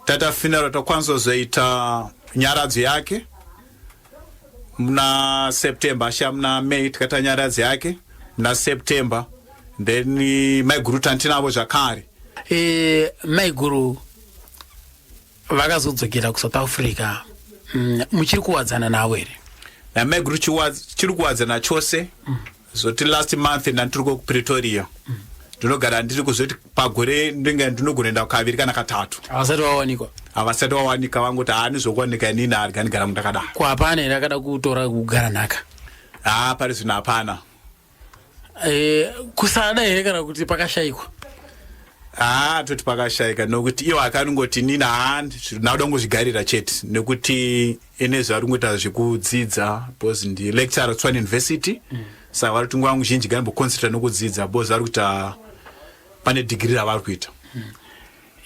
Speaker 2: tata funeral takwanisa kuzoita nyaradzo yake muna September asha muna May tikaita nyaradzo yake muna September then mai guru tantinavo zvakare
Speaker 1: mai guru vakazodzokera kuSouth Africa muchiri kuwadzana navo here
Speaker 2: mai guru chiri kuwadzana chose zoti last month ndandiri kuPretoria ndinogara ndiri kuzoti pagore ndinogonoenda kukaviri kana katatu havasati vawanikwa vangoti haanizokuwanika inini ari kandigara mundakadaro
Speaker 1: ko hapana here akada kutora kugara nhaka
Speaker 2: pari zvino hapana
Speaker 1: kusada here kana kuti pakashayikwa
Speaker 2: toti pakashayika nokuti iwo akanongoti nini nakuda kungozvigarira chete nekuti ine zuva ringoita zvekudzidza because ndi lecturer Tshwane University saka vari kuti nguva zhinji gaimboconcentrata nokudzidza because vari kuita pane degree ravari kuita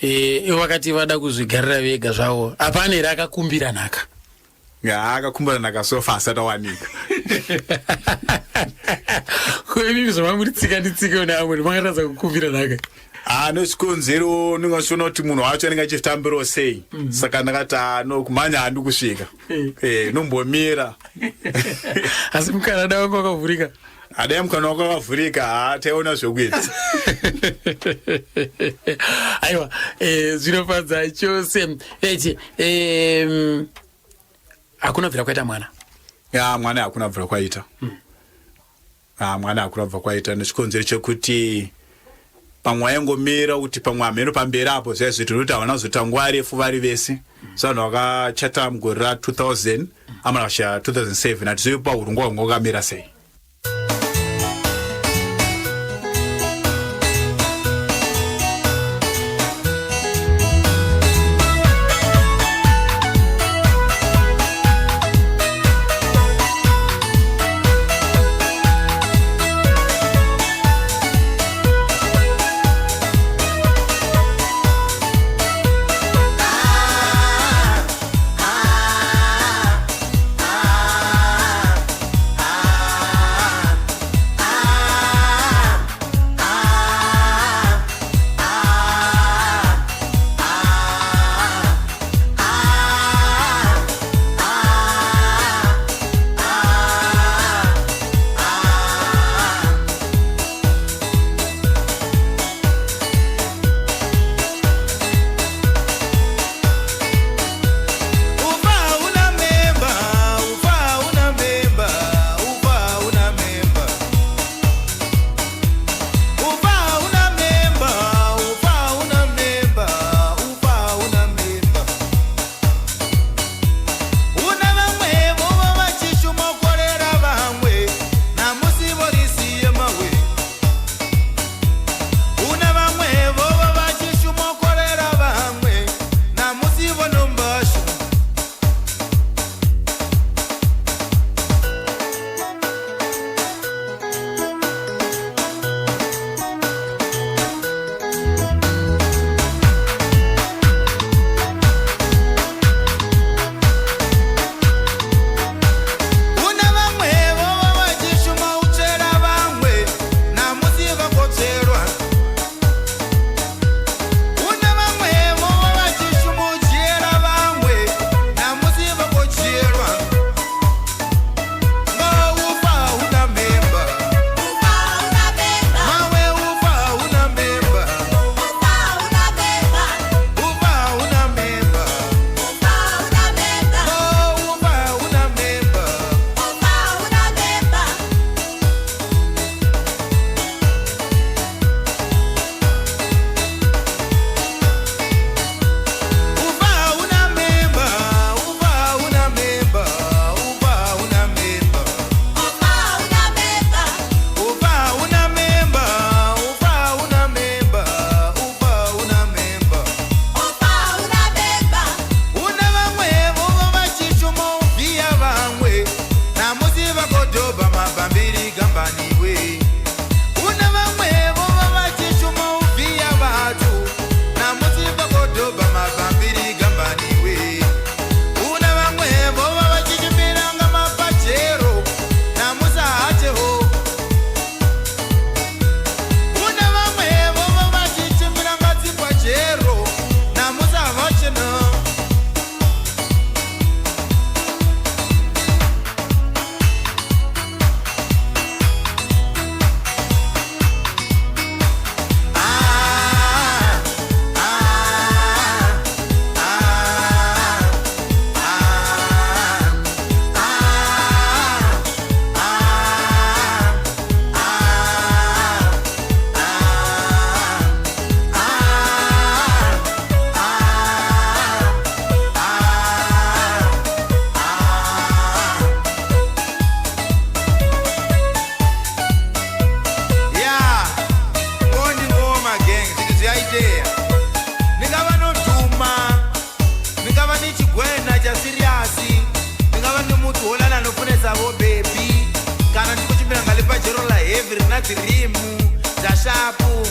Speaker 1: ivo vakati vada kuzvigarira vega zvavo hapana here akakumbira nhaka
Speaker 2: akakumbira nhaka sofa asati awanika
Speaker 1: kuemimi zvamamuri tsika nditsike neamwe mangatadza kukumbira nhaka
Speaker 2: nozvikonzero ndingasviona kuti munhu wacho anenge achitambirawo sei saka ndakati kumhanya handi kusvika nombomira
Speaker 1: asi mukanada wangu wakavhurika
Speaker 2: adai mukana wako wakavhurika taiona zvekuita
Speaker 1: aiwa zvinofadza chose eti hakuna bvira kwaita mwana
Speaker 2: mwana hakuna bvira kwaita mwana hakuna bvira kwaita nechikonzero chekuti pamwe aingomira kuti pamwe ameno pamberi apo zvaizviti nokuti havana kuzotangwa refu vari vese savanhu vakachata mugore ra2000 amana vasvika 2007 hatizoipa urongwa hwanga wakamira sei
Speaker 3: kodhobha mabhambiri gambaniwe una vamwevo vavachishuma uvhiya vatu namusi pakodhobha mabhambiri gambaniwe una vamwevo vavachichimiranga mapajero namusa hacheho una vamwevo vavachichimiranga dzipajero namusa havacheno dzirimu dzashapu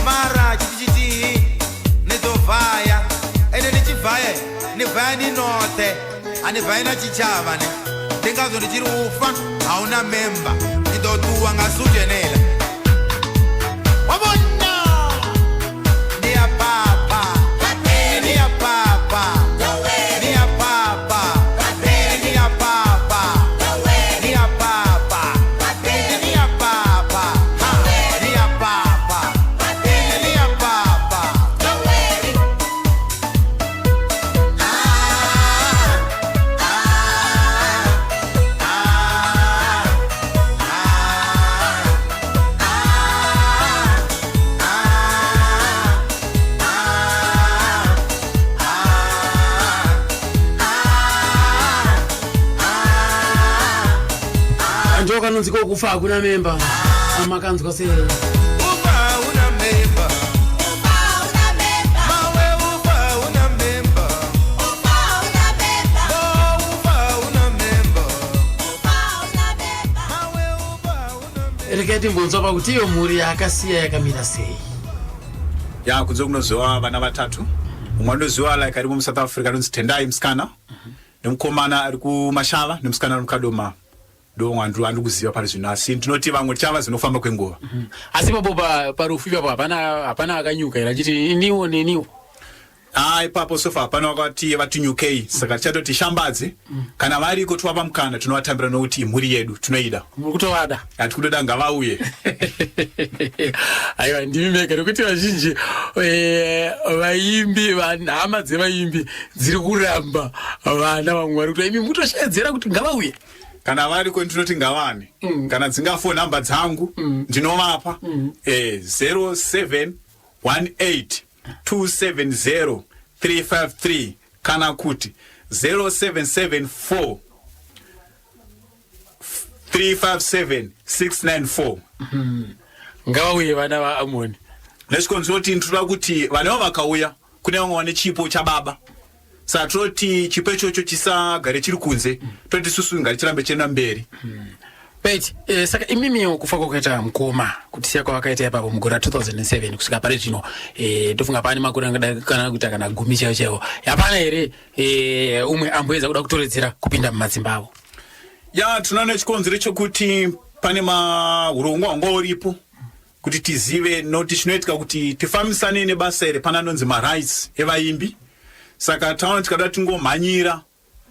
Speaker 3: mara chitichiti nedovhaya ene nichivhaya nevhaya ninote anevhaya nachichava ne ndingazo ndichiri ufa hauna memba ndidotuwa ngasujenela wabona ndiya papa ndiya papa ndiya papa ndiya papa ndiya papa
Speaker 1: kanonzi kokufa hakuna memba amakanzwa sei
Speaker 3: ufa una memba mawe ufa una memba ufa una memba mawe ufa una memba
Speaker 1: reketi mbonzwa pakuti iyo mhuri yakasiya yakamira sei
Speaker 2: ya kunze kunozowa vana vatatu umwe anozowa like ari mu South Africa anonzi Tendai musikana nemukomana ari kuMashava nemusikana ari mukadoma ndo mwandu andikuziva pari zvino asi ndinoti vamwe chava zinofamba kwenguva
Speaker 1: asi papo parufu ipapo hapana akanyuka ira chiti niwo neniwo
Speaker 2: ipapo sofa hapana wakati vatinyukei saka tichatoti shambadze kana variko tovapa mukana tinovatambira nokuti mhuri yedu tinoida
Speaker 1: muri kutovada
Speaker 2: hatikutoda ngavauye
Speaker 1: aiwa ndimi mega nekuti vazhinji vaimbi hama dzevaimbi dziri kuramba vana vamwe vari kuti imi mutoshedzera kuti ngavauye
Speaker 2: kana variko ndinoti ngavane kana dzingafo namba dzangu ndinovapa 0718 270 353 kana kuti 0774 357 694
Speaker 1: ngavauye vana vaAmoni
Speaker 2: nesikonzoti ndinoda kuti vanavo vakauya kune vamwe vane chipo chababa saka toti chipo ichocho chisagare chiri kunze toti susu ngari chirambe chienda mberi
Speaker 1: Right, saka imimiwo kufa kwakaita mukoma kuti siya kwakaita ipapo mugore 2007 kusvika pari zvino tofunga pane makore kana kuti kana gumi chaiwo yapana here umwe amboedza kuda kutoredzera kupinda mumadzimba avo
Speaker 2: ya tinoona chikonzero chokuti pane maurongwa hwanga uripo kuti tizive noti chinoitika kuti tifambisane nebasa iri pana anonzi marights evaimbi saka taona tikada tingomhanyira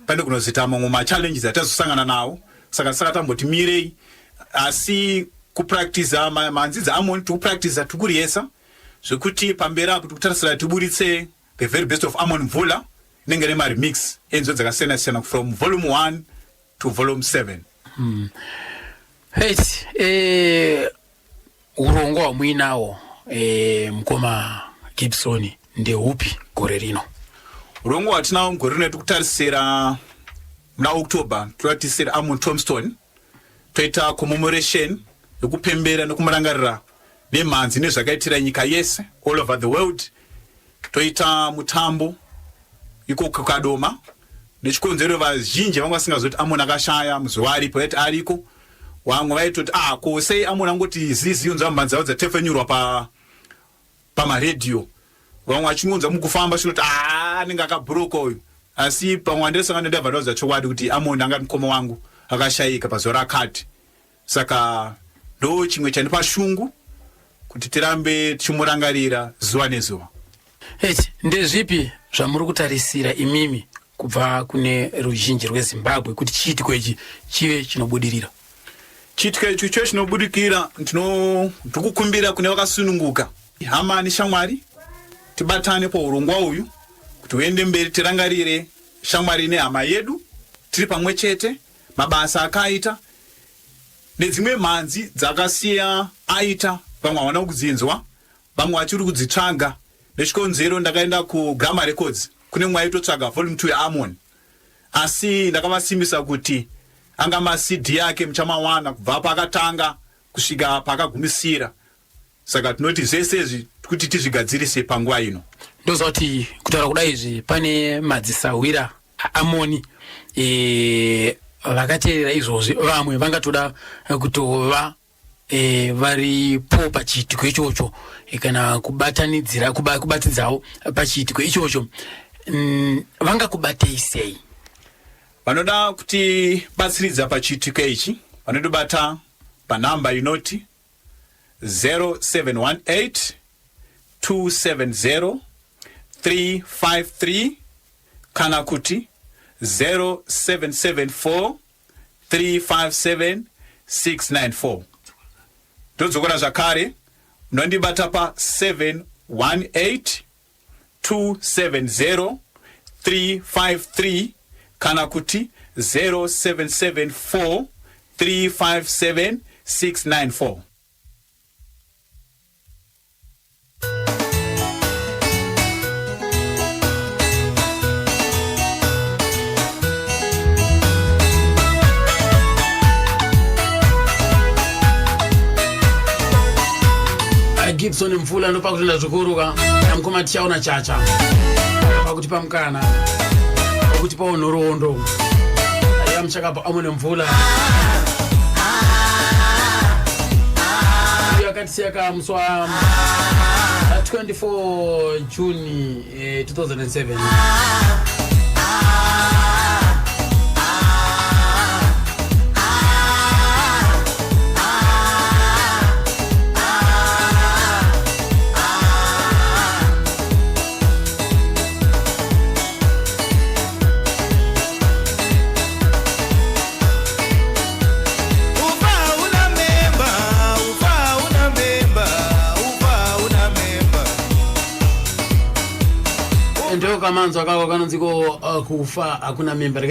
Speaker 2: pane kunozoita mamwe machallenges atazosangana nawo saka tamboti mirei asi kupractiza manzidzi Amoni tikupractiza tikuriesa zvekuti pamberi apo tikutarisira tiburitse the very best of Amoni Mvula inenge ine remix enzo dzakasiyana from volume 1 to volume 7
Speaker 1: Right, urongwa hwamuinawo mukoma Gibson ndeupi gore rino
Speaker 2: urongwa hwatinawo gore rino tikutarisira muna October turatisira Amon Tombstone toita commemoration yekupembera nekumurangarira nemhanzi nezvakaitira nyika yese all over the world toita mutambo iko kukadoma nechikonzero vazhinji vanga vasingazoti Amoni akashaya muzuva aripo yati ariko vamwe vaitoti ko sei Amoni angoti ziziunza mbanza dzatefenyurwa pamaredhiyo vamwe vachiunza mukufamba chinoti anenge akabhuruka uyu asi pamwe andesangana ndabva ndauza chokwadi kuti Amoni anga mukoma wangu akashayika pazuva rakati saka ndo chimwe chandipa shungu kuti tirambe tichimurangarira zuva nezuva.
Speaker 1: Ndezvipi zvamuri kutarisira imimi kubva kune ruzhinji rweZimbabwe kuti chiitiko ichi chive chinobudirira?
Speaker 2: Chiitiko ichi chive chinobudirira ndikukumbira kune vakasununguka hama neshamwari tibatane paurongwa uyu kuti uende mberi tirangarire shamwari nehama yedu tiri pamwe chete mabasa akaita nedzimwe mhanzi dzakasiya aita vamwe havana kudzinzwa vamwe vachiri kudzitsvaga nechikonzero ndakaenda kuGrama Records kune mwe aitotsvaga volume 2 yaAmoni asi ndakavasimbisa kuti anga ma-CD yake muchamawana kubva pakatanga kusvika pakagumisira saka tinoti zvese izvi kuti tizvigadzirise panguva ino.
Speaker 1: Ndoziva kuti kutaura kudai izvi pane madzisawira aAmoni vakateerera izvozvi vamwe vangatoda kutova varipo pachiitiko ichocho kana kubatidzawo pachiitiko ichocho vangakubatei sei?
Speaker 2: Vanoda kuti batsiridza pachiitiko ichi vanondobata panhamba inoti 0718 270 353 kana kuti 0774 357 694. Todzokera zvakare munondibata pa 718 270 353 kana kuti 0774 357 694.
Speaker 1: Gibson Mvula ndopa kutenda zvukuruka namukoma tichaona chacha pakuti pamukana pakuti paonhorondo aya muchakapa Amoni Mvula yakatisiyaka muswa 24 June 2007. Ndio kamanzo akako kanonziko kufa hakuna member.